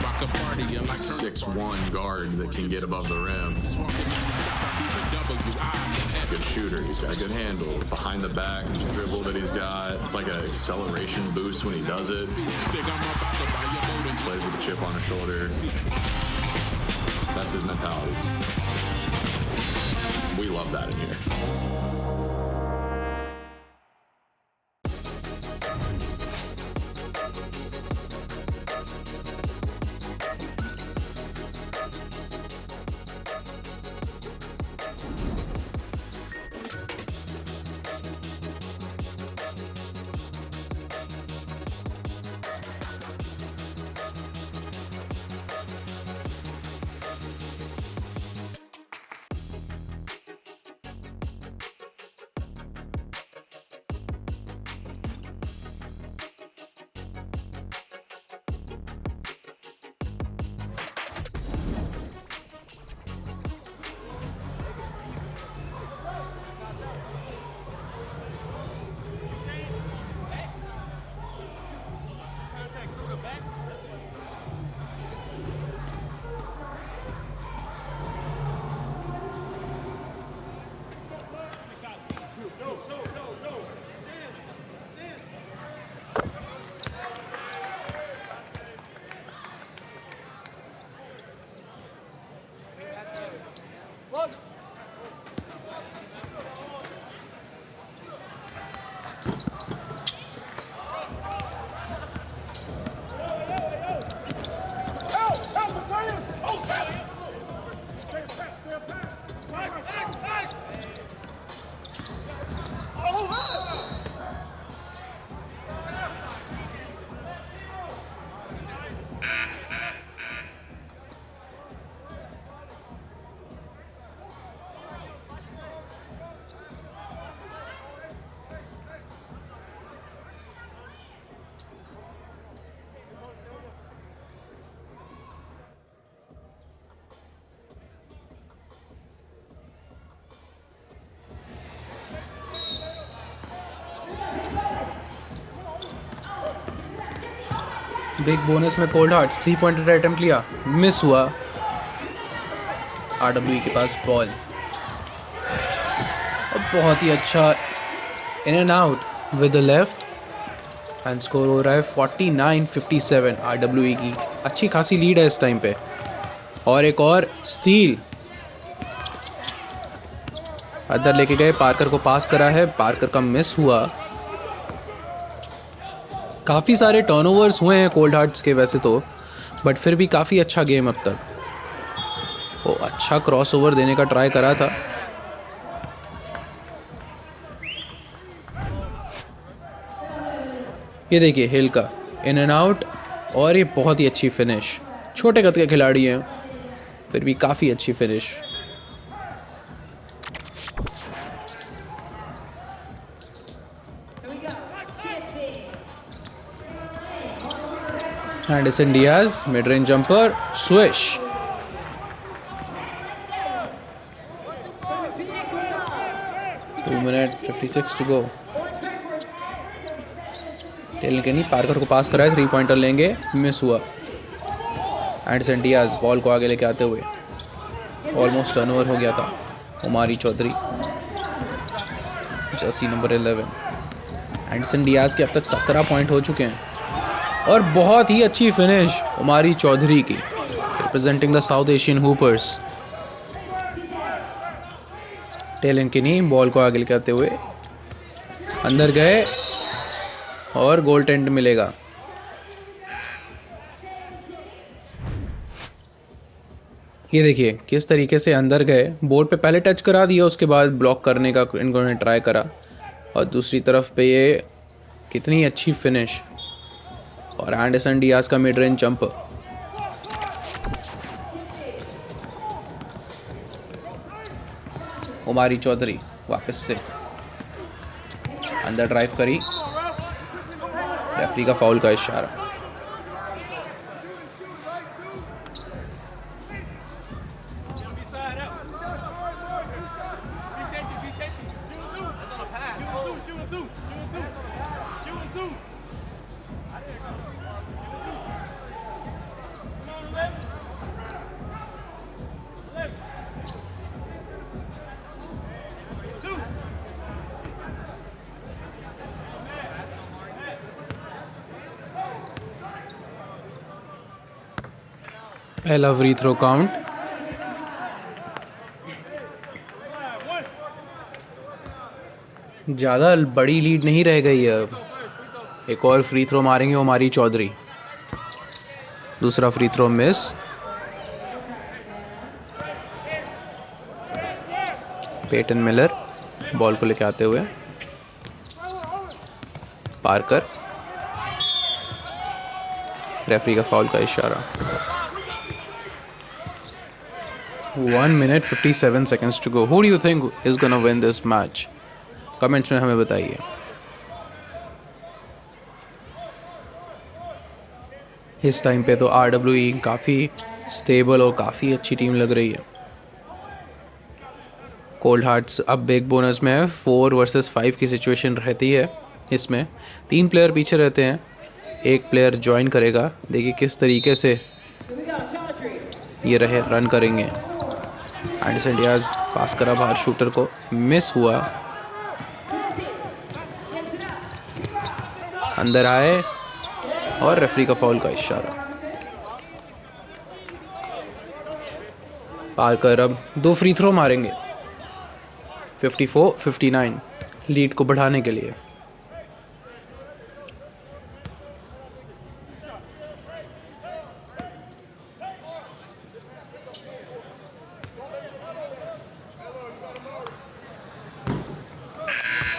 Rock a party. I'm like 6'1" guard that can get above the rim. Good shooter. He's got a good handle. Behind the back dribble that he's got. It's like an acceleration boost when he does it. Plays with a chip on his shoulder. That's his mentality. We love that in here. Big bonus में Cold hearts 3 pointer attempt लिया, miss हुआ। RWE के पास ball, और बहुत ही अच्छा इन and out with the left, and score हो रहा है 49-57। RWE की अच्छी खासी लीड है इस टाइम पे। और एक और स्टील, अंदर लेके गए, पार्कर को पास करा है, पार्कर का मिस हुआ। काफ़ी सारे टर्नओवर्स हुए हैं कोल्ड हार्ट्स के वैसे तो, बट फिर भी काफ़ी अच्छा गेम अब तक। वो अच्छा क्रॉस ओवर देने का ट्राई करा था। ये देखिए हिल का इन एंड आउट, और ये बहुत ही अच्छी फिनिश। छोटे कद के खिलाड़ी हैं, फिर भी काफ़ी अच्छी finish. Anderson Diaz, mid-range jumper, swish. Two minute 56 to go. Talon केनी पार्कर को पास कराए, 3 पॉइंटर लेंगे, मिस हुआ। एंडरसन डियाज बॉल को आगे लेके आते हुए, ऑलमोस्ट टर्नओवर हो गया था। Umari Chaudhry, jersey number 11। Anderson Diaz के अब तक 17 पॉइंट हो चुके हैं, और बहुत ही अच्छी फिनिश उमारी चौधरी की, representing the South Asian hoopers. Talen Kenny ball को आगे लेके आते हुए अंदर गए, और गोल टेंट मिलेगा। ये देखिए किस तरीके से अंदर गए, बोर्ड पे पहले टच करा दिया, उसके बाद ब्लॉक करने का इन्होंने ट्राई करा, और दूसरी तरफ पे ये कितनी अच्छी फिनिश। और एंडरसन डियाज का मिड रेंज जंप, उमारी चौधरी वापस से अंदर ड्राइव करी, रेफरी का फाउल का इशारा। पहला फ्री थ्रो काउंट। ज़्यादा बड़ी लीड नहीं रह गई है अब। एक और फ्री थ्रो मारेंगे ओमारी चौधरी। दूसरा free throw miss. Peyton Miller ball को लेके आते हुए, पार्कर, रेफरी का फाउल का इशारा। 1 minute 57 seconds to go. Who do you think is gonna win this match? Comments में हमें बताइए। इस टाइम पे तो RWE काफ़ी स्टेबल और काफ़ी अच्छी टीम लग रही है। कोल्ड हार्ट्स अब बिग बोनस में है। 4 versus 5 की सिचुएशन रहती है। इसमें 3 प्लेयर पीछे रहते हैं, एक प्लेयर ज्वाइन करेगा। देखिए किस तरीके से ये रन करेंगे। एंडरसन डियाज पास करा बाहर, शूटर को मिस हुआ। अंदर आए और रेफरी का फाउल का इशारा। पार्कर अब 2 फ्री थ्रो मारेंगे 54-59 लीड को बढ़ाने के लिए।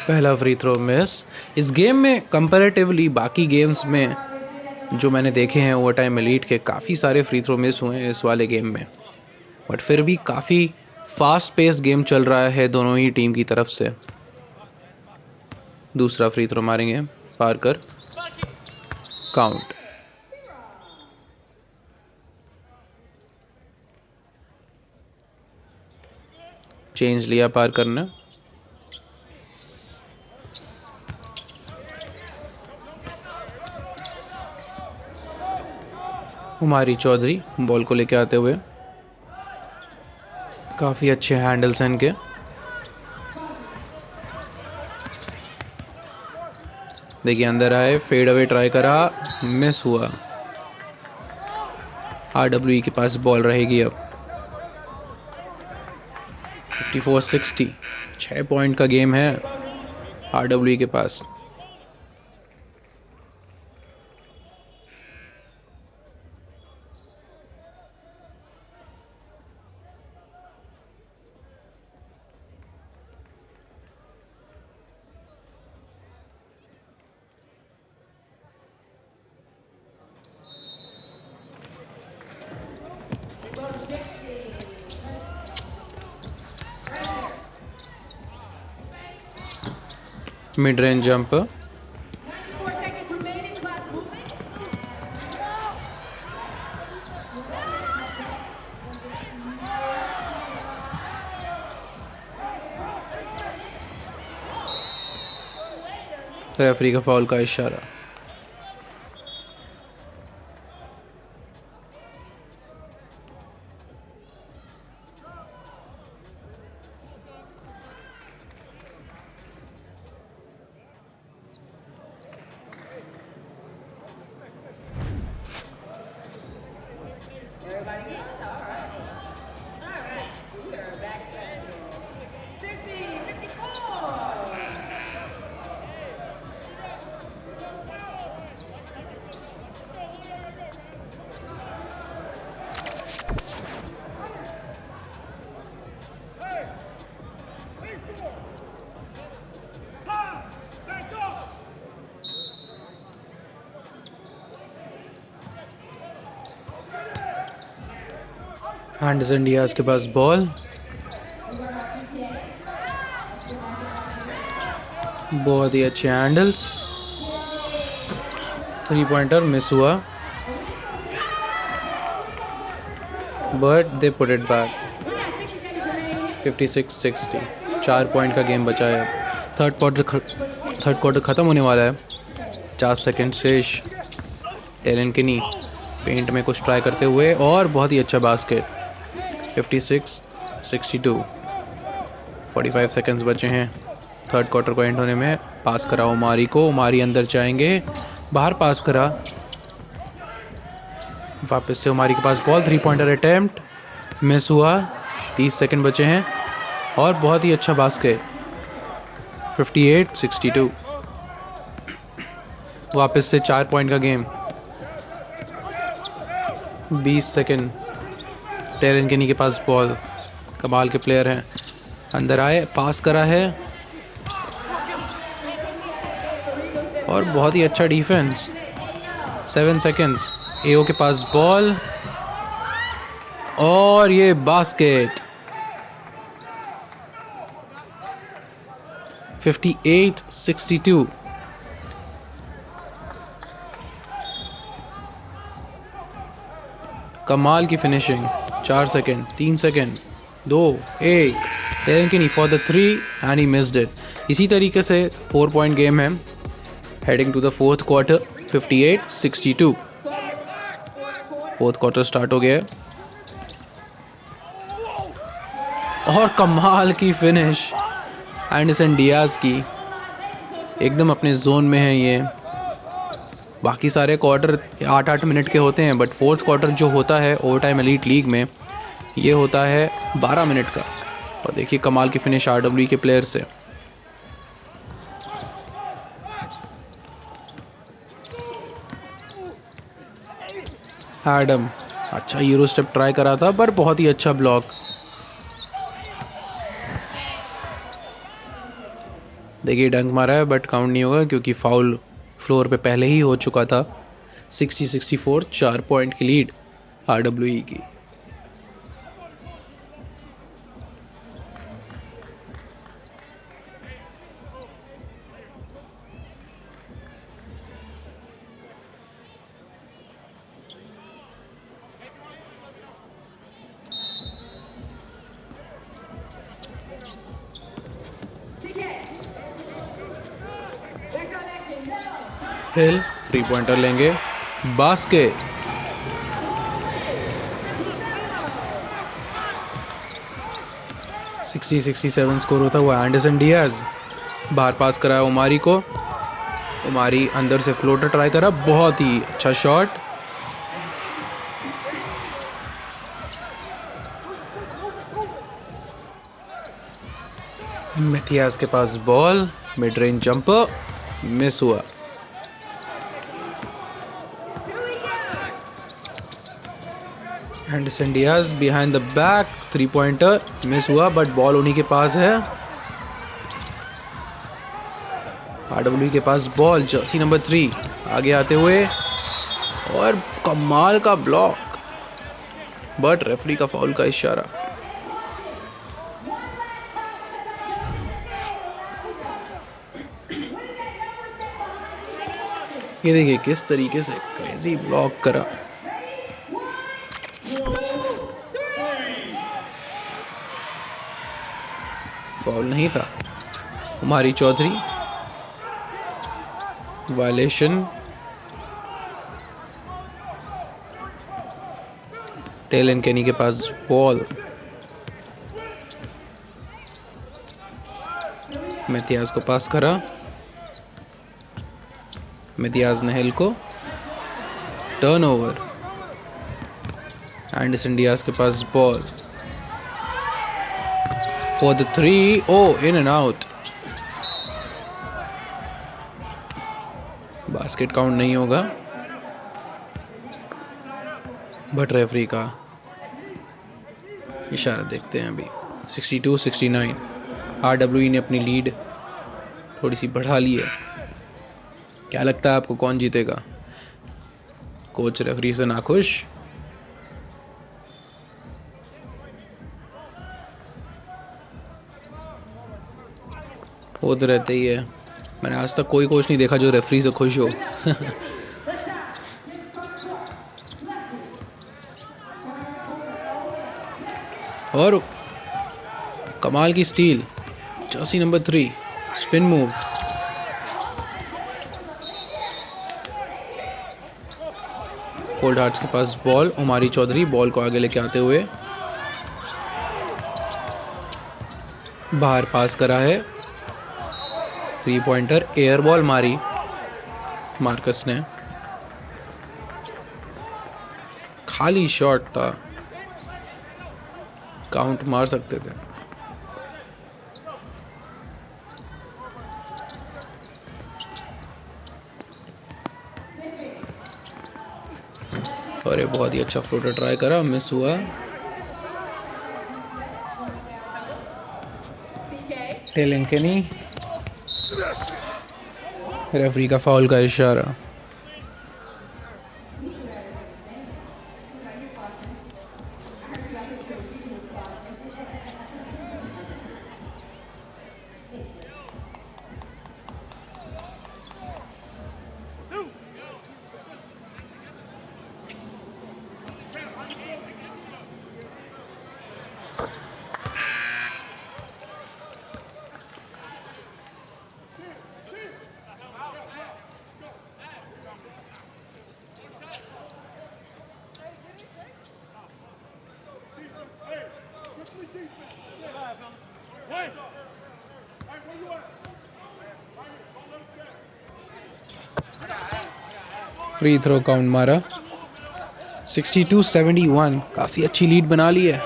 पहला फ्री थ्रो मिस। इस गेम में कंपैरेटिवली बाकी गेम्स में जो मैंने देखे हैं ओवर टाइम एलीट के, काफ़ी सारे फ्री थ्रो मिस हुए हैं इस वाले गेम में, बट फिर भी काफ़ी फास्ट पेस गेम चल रहा है दोनों ही टीम की तरफ से। दूसरा फ्री थ्रो मारेंगे पार्कर, काउंट। चेंज लिया पार्कर ने। ओमारी चौधरी बॉल को लेके आते हुए, काफ़ी अच्छे हैंडल्स हैं इनके। देखिए अंदर आए, फेड अवे ट्राई करा, मिस हुआ। RWE के पास बॉल रहेगी अब। 54-60 6 पॉइंट का गेम है RWE के पास। मिड रेंज जंप, रेफरी का फाउल का इशारा। एंडरसन डियाज के पास बॉल, बहुत ही अच्छे हैंडल्स। 3 पॉइंटर मिस हुआ, but they put it back. 56-60 4 point का गेम बचा है। थर्ड क्वार्टर ख़त्म होने वाला है। 4 सेकेंड शेष। टेलन किनी पेंट में कुछ ट्राई करते हुए, और बहुत ही अच्छा बास्केट। 56-62 45 सेकेंड्स बचे हैं थर्ड क्वार्टर को एंड होने में। पास करा ओमारी को, ओमारी अंदर जाएंगे, बाहर पास करा, वापस से ओमारी के पास बॉल। 3 पॉइंटर अटेम्प्ट मिस हुआ। 30 सेकेंड बचे हैं और बहुत ही अच्छा बास्केट। 58-62 वापस से 4 पॉइंट का गेम। 20 सेकंड। टेलन केनी के पास बॉल, कमाल के प्लेयर हैं, अंदर आए, पास करा है और बहुत ही अच्छा डिफेंस। 7 सेकंड्स। एओ के पास बॉल और ये बास्केट। 58-62। कमाल की finishing. 4 second, 3 second, 2, 1। Talen Kinney for the 3 and he missed it. इसी तरीके से 4 पॉइंट गेम है। Heading to the fourth quarter. 58-62। Fourth quarter start हो गया है और कमाल की फिनिश एंडरसन डियाज की। एकदम अपने जोन में है ये। बाकी सारे क्वार्टर 8-8 मिनट के होते हैं, बट फोर्थ क्वार्टर जो होता है ओवर टाइम एलीट लीग में, ये होता है 12 मिनट का। और देखिए कमाल की फिनिश RW के प्लेयर से। एडम अच्छा यूरो स्टेप ट्राई करा था, पर बहुत ही अच्छा ब्लॉक। देखिए डंक मारा है बट काउंट नहीं होगा क्योंकि फाउल फ्लोर पे पहले ही हो चुका था। 60-64 4 पॉइंट की लीड RWE की। हिल 3 पॉइंटर लेंगे, बास्केट। सिक्सटी 67 स्कोर होता हुआ एंडरसन डियाज बाहर पास कराया उमारी को। उमारी अंदर से फ्लोटर ट्राई करा, बहुत ही अच्छा शॉट। मैथियास के पास ball, mid range jumper miss हुआ। Anderson Diaz behind the back, 3 pointer miss हुआ बट बॉल उन्हीं के पास है। RW के पास बॉल, जर्सी नंबर 3 आगे आते हुए और कमाल का ब्लॉक, बट रेफरी का फाउल का इशारा। ये देखिए किस तरीके से क्रेजी ब्लॉक करा। फाउल नहीं था। उमारी चौधरी वायलेशन। टेलन केनी के पास बॉल, मैथियास को पास करा। मैथियास ने हिल को टर्नओवर। एंडरसन डियाज के पास ball for the 3. Oh, in and out. Basket count नहीं होगा बट रेफरी का इशारा देखते हैं अभी। 62-69 RWE ने अपनी लीड थोड़ी सी बढ़ा ली है। क्या लगता है आपको कौन जीतेगा? कोच रेफरी से नाखुश? वो तो रहते ही है। मैंने आज तक कोई कोच नहीं देखा जो रेफरी से खुश हो। और कमाल की steel, Jersey number 3 spin move. Cold hearts के पास बॉल, उमारी चौधरी बॉल को आगे लेके आते हुए बाहर पास करा है। 3 पॉइंटर, एयर बॉल मारी मार्कस ने। खाली शॉट था, काउंट मार सकते थे। और ये बहुत ही अच्छा फ्लोटर ट्राई करा, मिस हुआ। टेलेंकेनी, रेफरी का फाउल का इशारा। फ्री थ्रो काउंट मारा। 62-71, काफ़ी अच्छी लीड बना ली है।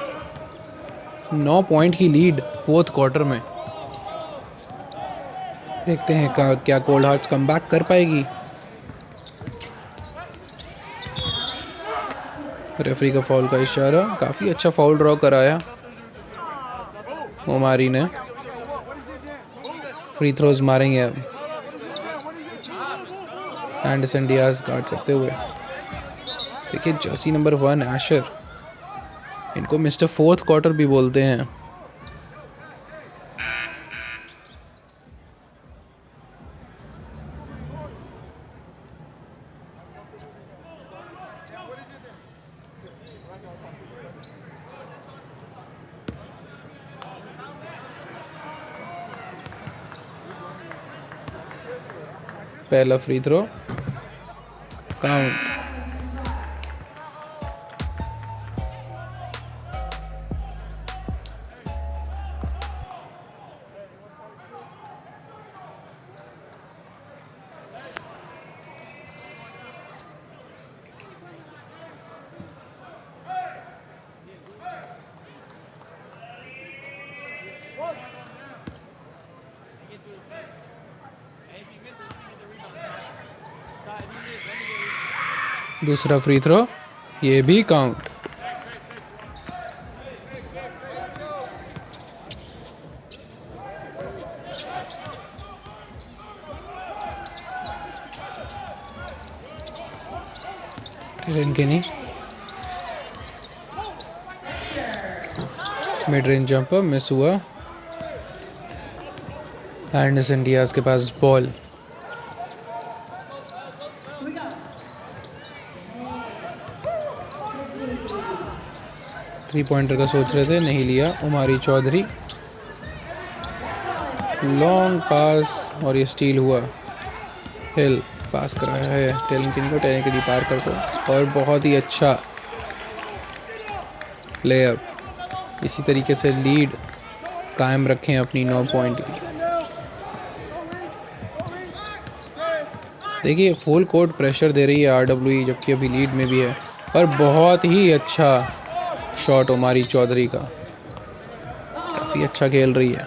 9 पॉइंट की लीड फोर्थ क्वार्टर में। देखते हैं क्या कोल्ड हार्ट्स कम बैक कर पाएगी। रेफरी का फाउल का इशारा, काफ़ी अच्छा फाउल ड्रॉ कराया ओमारी ने। फ्री थ्रोज मारेंगे अब एंडरसन डियाज गार्ड करते हुए। देखिए जर्सी नंबर 1 एशर, इनको मिस्टर फोर्थ क्वार्टर भी बोलते हैं। पहला फ्री थ्रो काउंट। दूसरा फ्री थ्रो, ये भी count. Talen Kenny mid range jumper miss हुआ। एंडरसन डियाज के पास बॉल। थ्री पॉइंटर का सोच रहे थे, नहीं लिया। उमारी चौधरी लॉन्ग पास और ये स्टील हुआ। हिल पास कराया है टेलेंकेनी को, टेलेंकेनी पार करता और बहुत ही अच्छा लेअप। इसी तरीके से लीड कायम रखें अपनी 9 पॉइंट की। देखिए फुल कोर्ट प्रेशर दे रही है RWE, जबकि अभी लीड में भी है। और बहुत ही अच्छा शॉट उमारी चौधरी का, काफ़ी अच्छा खेल रही है।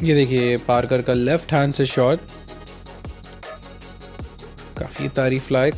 ये देखिए पार्कर का लेफ्ट हैंड से शॉट, काफ़ी तारीफ लायक।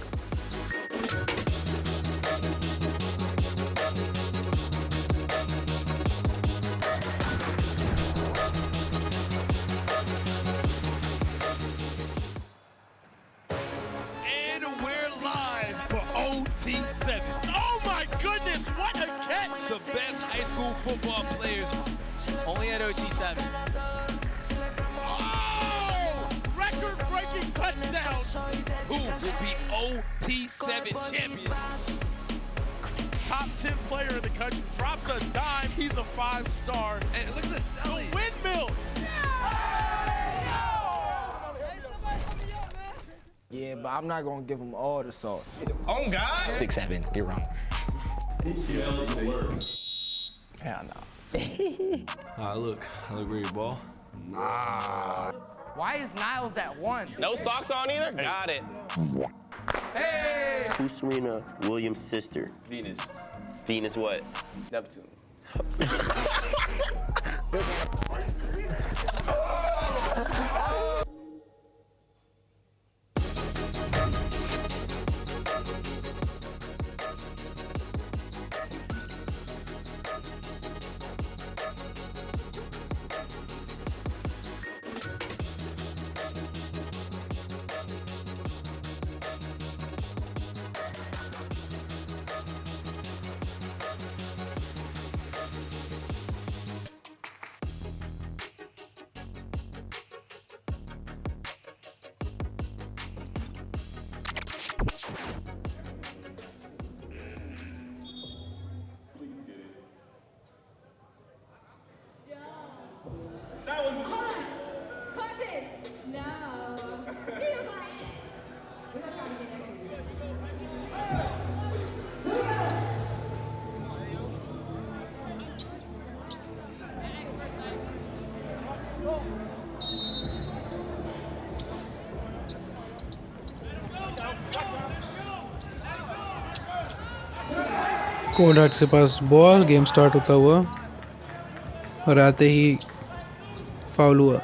Yeah, but I'm not gonna give him all the sauce. Oh God! 6'7", you're wrong. Hell no. I look ready to ball. Nah. Why is Niles at 1? No socks on either? Got it. Hey! Who's Serena Williams' sister? Venus. Venus what? Neptune. कोलहाट के पास ball, game start होता हुआ और आते ही foul हुआ।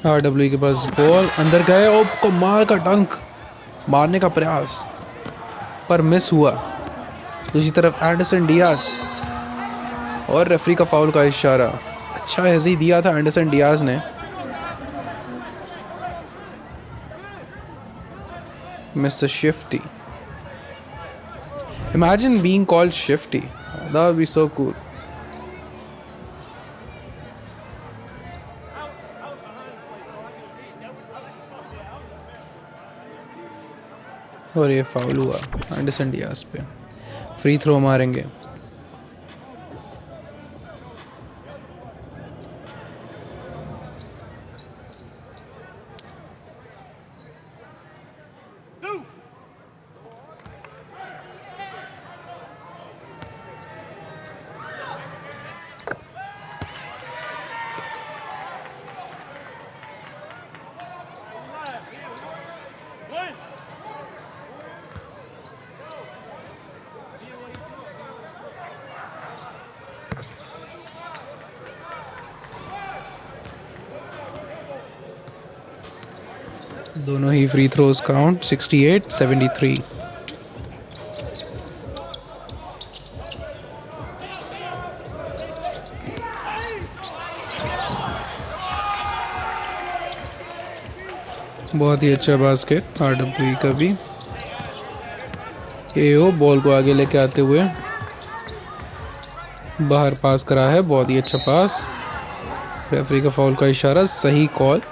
RWE के पास ball, अंदर गए और कमाल का डंक मारने का प्रयास पर मिस हुआ। दूसरी तरफ एंडरसन डियाज और रेफरी का फाउल का इशारा। अच्छा ऐसे ही दिया था एंडरसन डियाज ने। Mister shifty, imagine being called shifty, that would be so cool. और ये फाउल हुआ एंडरसन डियाज पे। फ्री थ्रो मारेंगे। दोनों ही फ्री थ्रोज काउंट 68-73। बहुत ही अच्छा बास्केट RWE का भी। AO बॉल को आगे लेके आते हुए बाहर पास करा है, बहुत ही अच्छा पास। रेफरी का फाउल का इशारा, सही कॉल।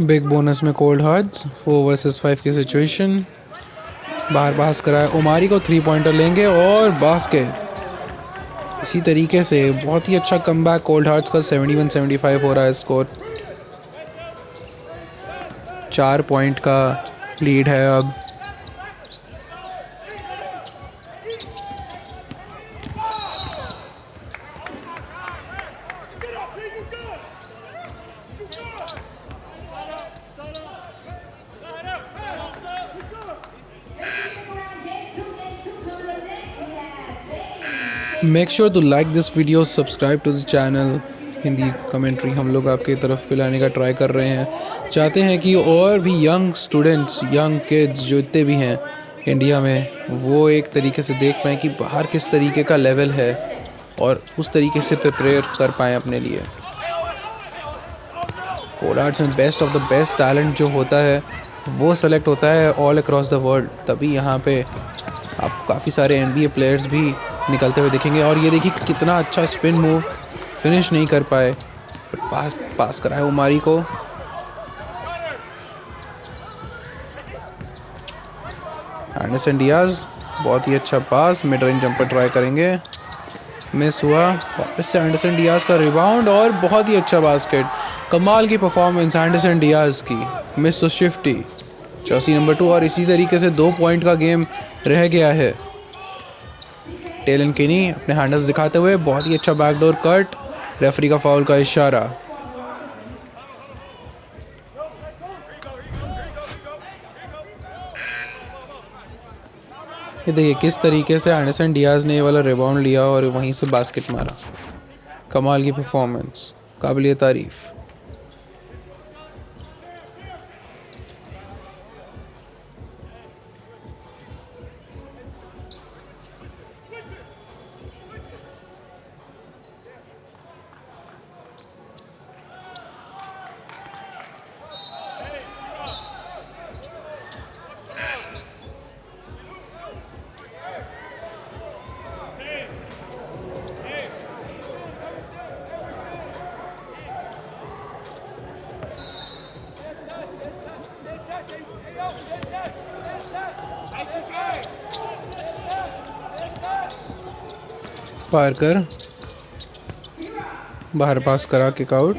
बिग बोनस में कोल्ड हार्ट्स 4 वर्सेस 5 की सिचुएशन। बाहर पास कराया ओमारी को, 3 पॉइंटर लेंगे और बास्केट। इसी तरीके से बहुत ही अच्छा कमबैक कोल्ड हार्ट्स का। 71-75 हो रहा है स्कोर। 4 पॉइंट का लीड है अब। Make sure to like this video, subscribe to the channel. Hindi commentary हम लोग आपकी तरफ पिलाने का ट्राई कर रहे हैं। चाहते हैं कि और भी यंग स्टूडेंट्स, यंग किड्स जो इतने भी हैं इंडिया में, वो एक तरीके से देख पाएँ कि बाहर किस तरीके का लेवल है और उस तरीके से प्रिपेयर कर पाएँ अपने लिए। कोलहाट में best of the best talent जो होता है वो सेलेक्ट होता है ऑल अक्रॉस द वर्ल्ड। तभी यहाँ पे आप काफ़ी सारे NBA प्लेयर्स भी निकलते हुए देखेंगे। और ये देखिए कितना अच्छा स्पिन मूव, फिनिश नहीं कर पाए, पास करा है उमारी को। एंडरसन डियाज, बहुत ही अच्छा पास, मिड रेंज जंपर ट्राई करेंगे, मिस हुआ। वापस से एंडरसन डियाज का रिबाउंड और बहुत ही अच्छा बास्केट। कमाल की परफॉर्मेंस एंडरसन डियाज की। Miss shifty, jersey number 2। और इसी तरीके से 2 पॉइंट का गेम रह गया है। टेलन किनी अपने हैंडल्स दिखाते हुए, बहुत ही अच्छा बैकडोर कट। रेफरी का फाउल का इशारा। ये देखिए किस तरीके से एंडरसन डियाज ने ये वाला रिबाउंड लिया और वहीं से बास्केट मारा। कमाल की परफॉर्मेंस, काबिलियत तारीफ। पार्कर बाहर पास करा, किक आउट,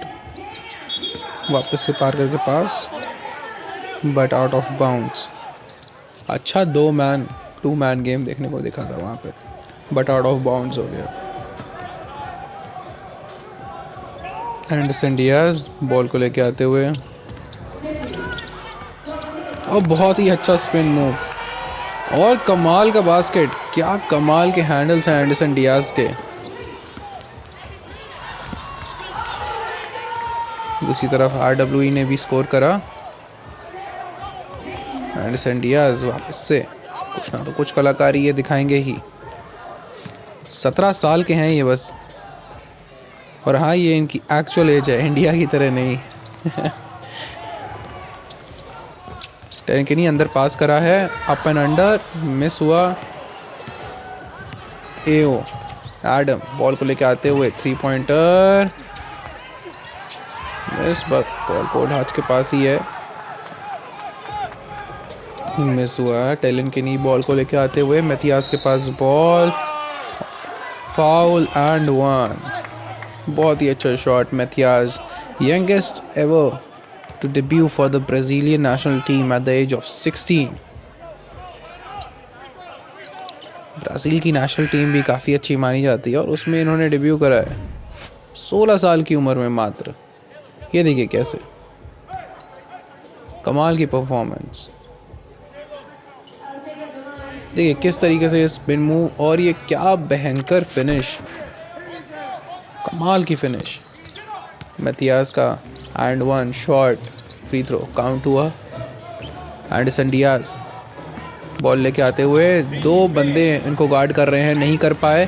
वापस से पार्कर के पास, बट आउट ऑफ बाउंड्स। अच्छा 2 मैन गेम देखने को दिखा था वहाँ पे, बट आउट ऑफ बाउंड्स हो गया। एंडरसन डियाज बॉल को लेके आते हुए, और बहुत ही अच्छा स्पिन मूव और कमाल का बास्केट। क्या कमाल के हैंडल्स हैं एंडरसन डियाज के। दूसरी तरफ RWE ने भी स्कोर करा। एंडरसन डियाज वापस से कुछ ना तो कुछ कलाकारी ये दिखाएंगे ही। 17 साल के हैं ये बस, और हाँ ये इनकी एक्चुअल एज है, इंडिया की तरह नहीं। टेंकिनी अंदर पास करा है, अप एंड अंडर, मिस हुआ। एओ एडम बॉल को लेके आते हुए 3 पॉइंटर, मिस, बॉल कोल्ड के पास ही है, मिस हुआ। टेलेंकिनी बॉल को लेके आते हुए, मैथियास के पास बॉल, फाउल एंड 1। बहुत ही अच्छा shot Mathias, youngest ever to debut for the Brazilian national team at the age of 16. Brazil की नेशनल टीम भी काफ़ी अच्छी मानी जाती है और उसमें इन्होंने डेब्यू करा है 16 साल की उम्र में मात्र। ये देखिए कैसे कमाल की परफॉर्मेंस, देखिए किस तरीके से स्पिन मूव, और ये क्या भयंकर फिनिश, कमाल की फिनिश। मैथियास का and 1 shot, free throw, count हुआ। एंडरसन डियाज बॉल लेके आते हुए, 2 बंदे इनको गार्ड कर रहे हैं, नहीं कर पाए,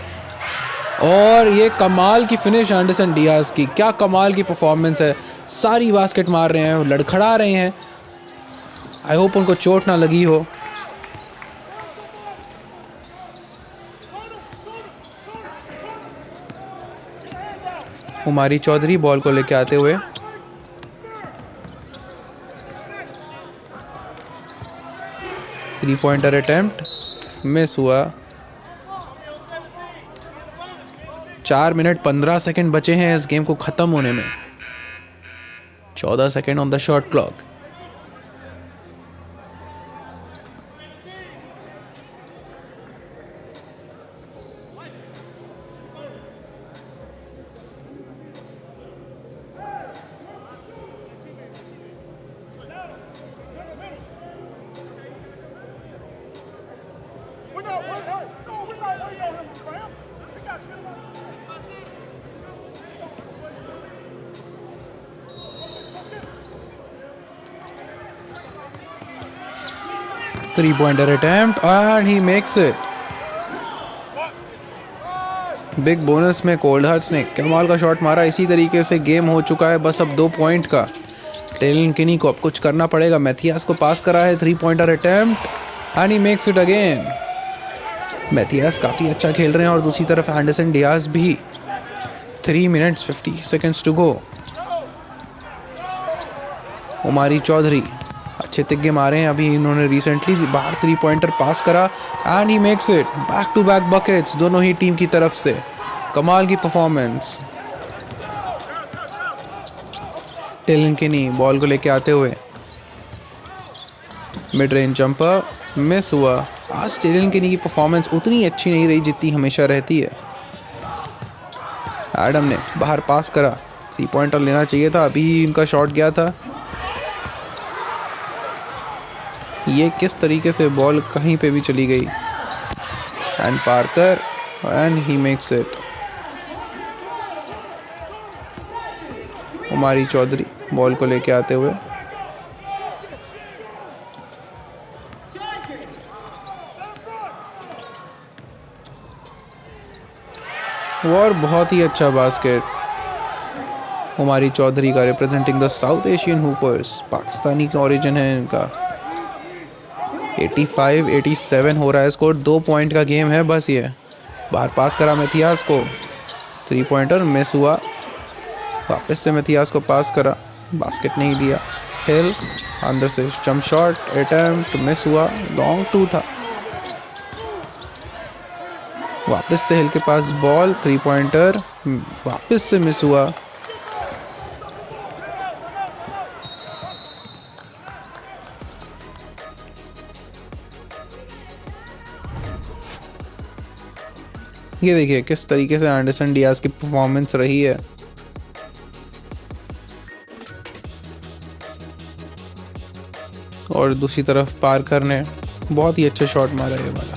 और ये कमाल की फिनिश एंडरसन डियाज की। क्या कमाल की परफॉर्मेंस है, सारी बास्केट मार रहे हैं, लड़खड़ा रहे हैं। आई होप उनको चोट ना लगी हो। उमारी चौधरी बॉल को लेके आते हुए, थ्री पॉइंटर अटेम्प्ट, मिस हुआ। 4 मिनट 15 सेकंड बचे हैं इस गेम को ख़त्म होने में। 14 second on the shot clock. Three-pointer attempt and he makes it. Big bonus में कोल्ड हार्ट्स ने कमाल का शॉट मारा। इसी तरीके से गेम हो चुका है बस अब 2 पॉइंट का। टेलेंकिनी को अब कुछ करना पड़ेगा। मैथियास को पास करा है, 3-pointer attempt and he makes it again. Mathias काफ़ी अच्छा खेल रहे हैं और दूसरी तरफ एंडरसन डियाज भी। 3 minutes 50 seconds to go. Umari Chaudhry अच्छे तिग्गे मारे हैं अभी इन्होंने रिसेंटली, बाहर 3-pointer पास करा and he makes it. Back to back buckets दोनों ही टीम की तरफ से। कमाल की परफॉर्मेंस। टेलेंकिनी बॉल को लेके आते हुए, मिड रेंज जंपर, मिस हुआ। आज टेलेंकिनी की परफॉर्मेंस उतनी अच्छी नहीं रही जितनी हमेशा रहती है। एडम ने बाहर पास करा, 3-pointer लेना चाहिए था, अभी इनका शॉट गया था। ये किस तरीके से बॉल कहीं पे भी चली गई। And Parker and he makes it. Umari Chaudhry ball को लेके आते हुए, और बहुत ही अच्छा बास्केट उमारी चौधरी का, representing the South Asian hoopers. Pakistani का ओरिजिन है इनका। 85-87 हो रहा है स्कोर। 2 पॉइंट का गेम है बस। ये बाहर पास करा मैथियास को, 3-pointer मिस हुआ। वापस से मैथियास को पास करा, बास्केट नहीं दिया। हिल अंदर से जंप शॉट अटेम्प्ट, मिस हुआ। लॉन्ग 2 था। वापस से हिल के पास बॉल, 3 पॉइंटर वापस से मिस हुआ। ये देखिए किस तरीके से एंडरसन डियाज की परफॉर्मेंस रही है। और दूसरी तरफ पार्कर ने बहुत ही अच्छा शॉट मारा ये वाला।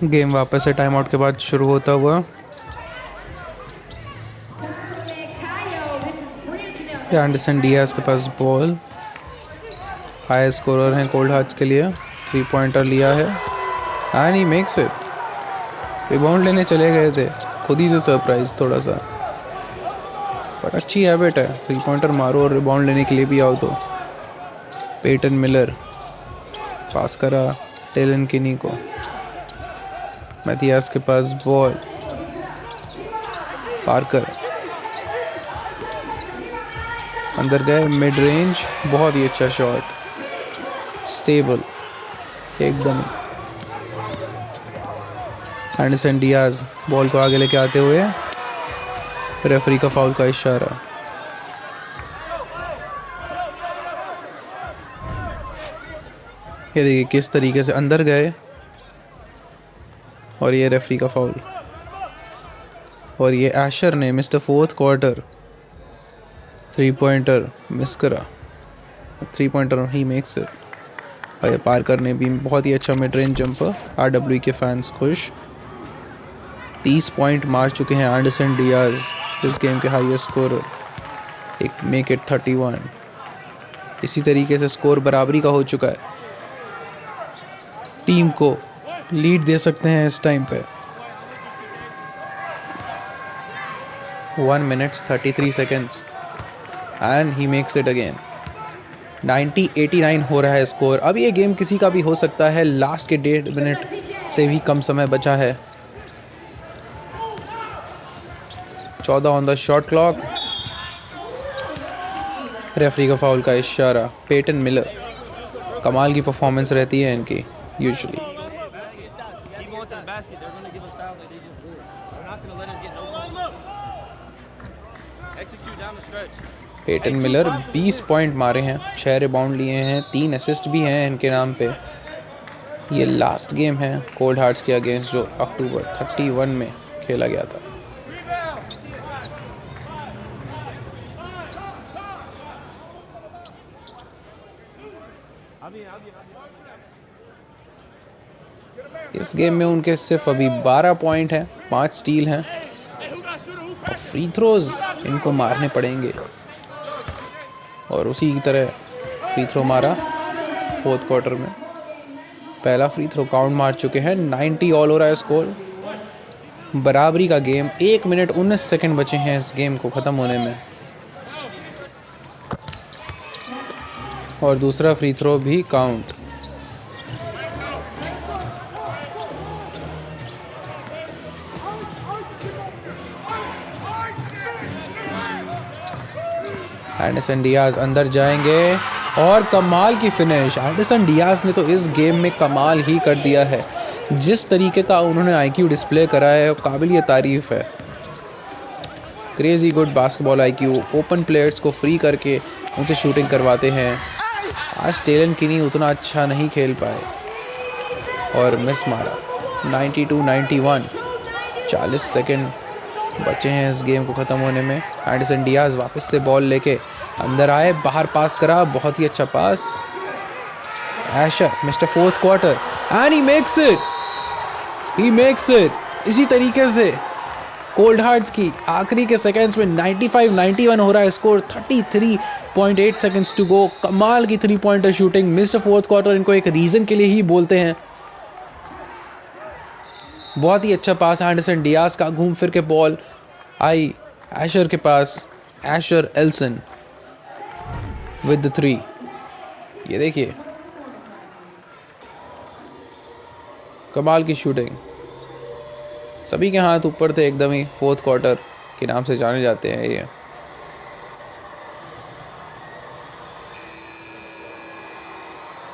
गेम वापस से टाइम आउट के बाद शुरू होता हुआ। एंडरसन डियाज के पास बॉल, हाई स्कोरर हैं कोल्ड हार्ट्स के लिए, 3 पॉइंटर लिया है and he makes it. Rebound लेने चले गए थे, खुद ही से सरप्राइज थोड़ा सा, बट अच्छी हैबिट है, 3 पॉइंटर मारो और रिबाउंड लेने के लिए भी आओ। तो पेटन मिलर पास करा टेलन किनी को, मैथियास के पास बॉल, पार्कर अंदर गए, मिड रेंज, बहुत ही अच्छा शॉट, स्टेबल एकदम। एंडरसन डियाज बॉल को आगे लेके आते हुए, रेफरी का फाउल का इशारा। ये देखिए किस तरीके से अंदर गए और ये रेफरी का फाउल। और ये एशर ने mister 4th quarter 3 pointer miss करा, 3 पॉइंटर ही मेक्स इट। और ये पार्कर ने भी बहुत ही अच्छा मिड रेंज जंपर, RW के फैंस खुश। 30 पॉइंट मार चुके हैं एंडरसन डियाज, इस गेम के हाईएस्ट स्कोरर, एक मेक इट 31। इसी तरीके से स्कोर बराबरी का हो चुका है, टीम को लीड दे सकते हैं इस टाइम पे। 1 minute 33 seconds and he makes it again. 90-89 हो रहा है स्कोर। अब ये गेम किसी का भी हो सकता है, लास्ट के 1.5 मिनट से भी कम समय बचा है। 14 on the shot clock, referee का फाउल का इशारा। पेटन मिलर, कमाल की परफॉर्मेंस रहती है इनकी यूजुअली। पेटन मिलर 20 पॉइंट मारे हैं, 6 रिबाउंड लिए हैं, 3 असिस्ट भी हैं इनके नाम पे। ये लास्ट गेम है कोल्ड हार्ट्स के अगेंस्ट जो अक्टूबर 31 में खेला गया था। इस गेम में उनके सिर्फ अभी 12 पॉइंट हैं, 5 स्टील हैं और फ्री थ्रोज इनको मारने पड़ेंगे। और उसी की तरह फ्री थ्रो मारा फोर्थ क्वार्टर में। पहला फ्री थ्रो काउंट मार चुके हैं। 90 ऑल हो रहा है स्कोर। बराबरी का गेम। 1 मिनट 19 सेकंड बचे हैं इस गेम को ख़त्म होने में। और दूसरा फ्री थ्रो भी काउंट। एंडरसन डियाज अंदर जाएंगे और कमाल की फिनिश। एंडरसन डियाज ने तो इस गेम में कमाल ही कर दिया है। जिस तरीके का उन्होंने आईक्यू डिस्प्ले करा है काबिल तारीफ है। Crazy good basketball IQ. Open players को फ्री करके उनसे शूटिंग करवाते हैं। आज टेलन किनी उतना अच्छा नहीं खेल पाए और मिस मारा। 92-91 40 सेकंड बचे हैं इस गेम को ख़त्म होने में। एंडरसन डियाज वापस से बॉल लेके अंदर आए, बाहर पास करा, बहुत ही अच्छा pass. Asher mister fourth quarter and he makes it. इसी तरीके से कोल्ड हार्ट्स की आखिरी के सेकंड्स में 95-91 हो रहा है स्कोर। 33.8 seconds to go. कमाल की 3 pointer shooting. Mister fourth quarter इनको एक रीज़न के लिए ही बोलते हैं। बहुत ही अच्छा पास एंडरसन डियाज का। घूम फिर के बॉल आई एशर के पास। Asher Elson with the 3। ये देखिए कमाल की शूटिंग। सभी के हाथ ऊपर थे एकदम ही। फोर्थ क्वार्टर के नाम से जाने जाते हैं ये।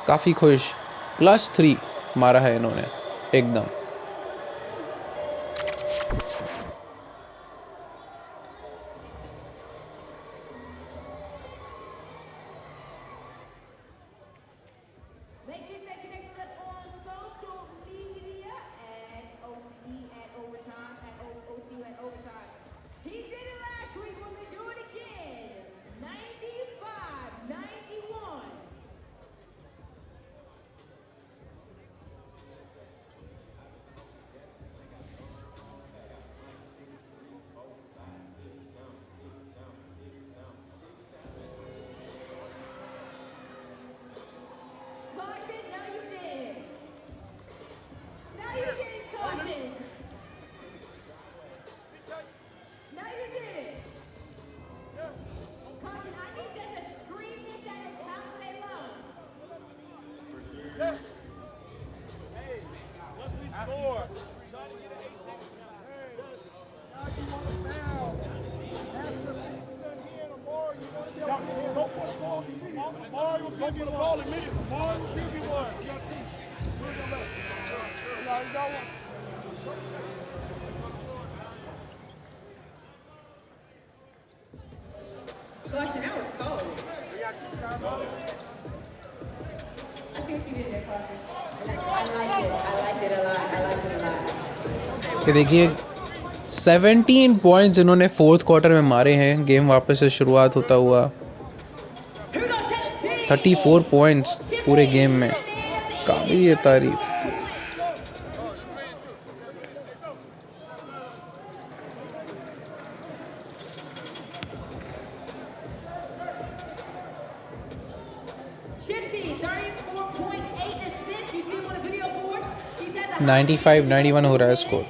काफ़ी खुश। क्लच 3 मारा है इन्होंने एकदम। ये देखिए 17 पॉइंट्स इन्होंने फोर्थ क्वार्टर में मारे हैं। गेम वापस से शुरुआत होता हुआ 34 पॉइंट्स पूरे गेम में। काबिल तारीफ। $50, 95-91 हो रहा है score.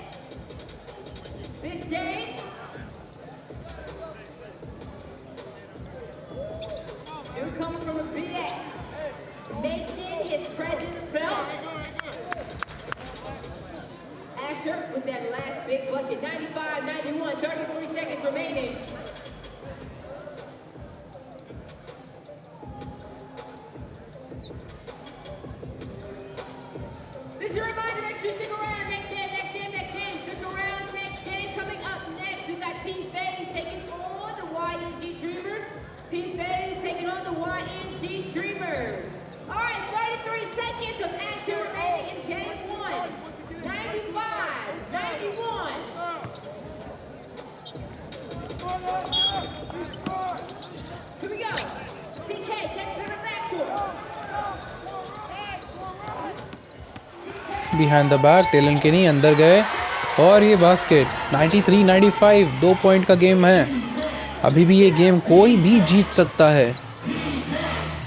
with that last big bucket. 95-91, 33 seconds remaining. This is your reminder, make sure you stick around. Next game. Stick around, next game. Coming up next, we got Team FaZe taking on the YNG Dreamers. Team FaZe taking on the YNG Dreamers. All right, 33 seconds of action remaining in game one. 95-91. Here we go. TK takes to the backcourt. Behind the back talon किनी अंदर गए और ये basket. 93-95 2 point का game है। अभी भी ये गेम कोई भी जीत सकता है।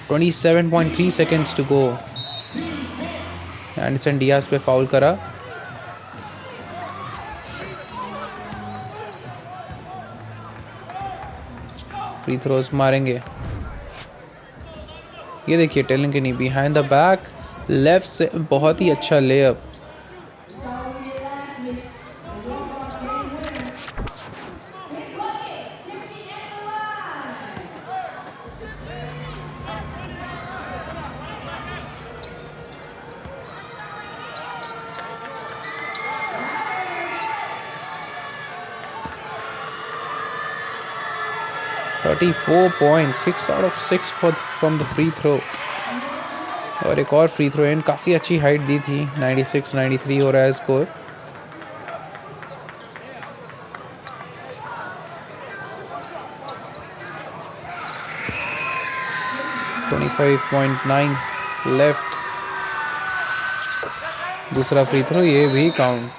27.3 seconds to go. Anderson Diaz पे फाउल करा. फ्री थ्रोज मारेंगे. ये देखिए टेलन के नी बिहाइंड द बैक लेफ्ट से बहुत ही अच्छा layup. .6 out of 6 from the free throw. और एक और फ्री थ्रो एंड काफ़ी अच्छी हाइट दी थी. 96-93 हो रहा है स्कोर. .9 लेफ्ट. दूसरा फ्री थ्रो ये भी काउंट.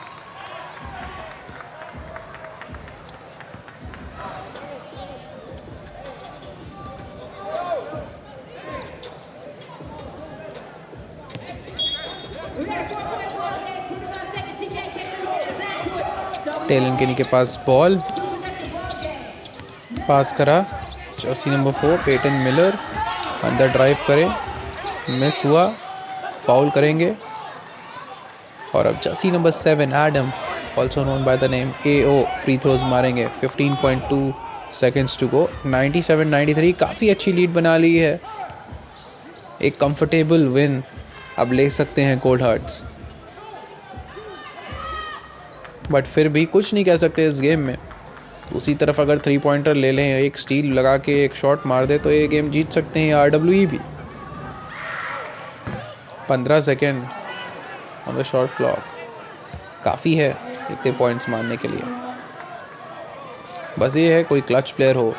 टेलन केनी के पास बॉल. पास करा. जर्सी नंबर 4 पेटन मिलर अंदर ड्राइव करे. मिस हुआ. फाउल करेंगे. और अब Jersey number 7 Adam also known by the name AO free throws मारेंगे. 15.2 सेकेंड्स टू गो. 97-93 काफ़ी अच्छी लीड बना ली है. एक कंफर्टेबल विन अब ले सकते हैं कोल्ड हार्ट्स. बट फिर भी कुछ नहीं कह सकते इस गेम में. उसी तरफ अगर 3 पॉइंटर ले लें, एक स्टील लगा के एक शॉट मार दे तो ये गेम जीत सकते हैं RWE भी. 15 second on the shot clock काफ़ी है इतने पॉइंट्स मारने के लिए. बस ये है कोई क्लच प्लेयर हो.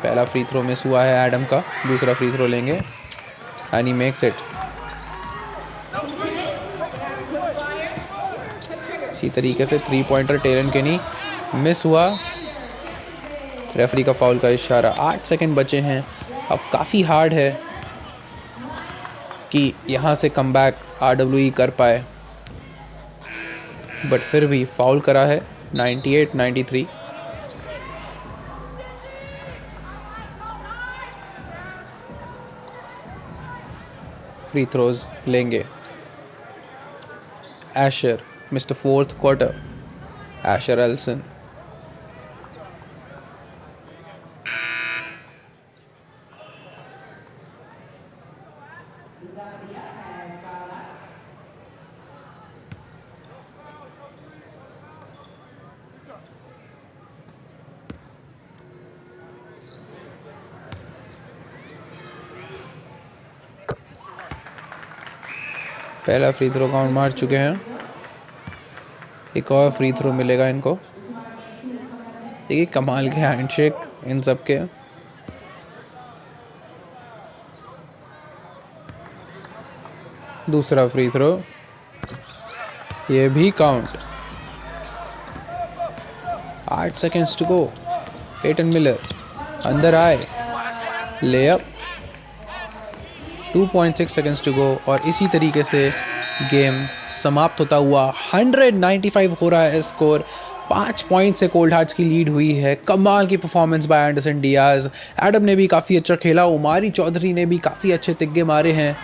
पहला फ्री थ्रो मिस हुआ है एडम का. दूसरा फ्री थ्रो लेंगे एंड ही मेक्स इट. इसी तरीके से 3 पॉइंटर टेलन केनी मिस हुआ. रेफरी का फाउल का इशारा. 8 सेकंड बचे हैं. अब काफ़ी हार्ड है कि यहाँ से कमबैक RWE कर पाए. बट फिर भी फाउल करा है. 98-93. फ्री थ्रोज लेंगे. Asher Mr. Fourth Quarter, Asher Elson. पहला फ्री थ्रो काउंट मार चुके हैं. एक और फ्री थ्रो मिलेगा इनको. देखिए कमाल के हैंडशेक इन सब के. दूसरा फ्री थ्रो ये भी count. 8 seconds to go. Peyton Miller अंदर आए. लेअप. 2.6 seconds to go. और इसी तरीके से गेम समाप्त होता हुआ 195 हो रहा है स्कोर. 5 पॉइंट से कोल्ड हार्ट्स की लीड हुई है. कमाल की performance by Anderson Diaz. Adam ने भी काफ़ी अच्छा खेला. उमारी चौधरी ने भी काफ़ी अच्छे तिग्गे मारे हैं.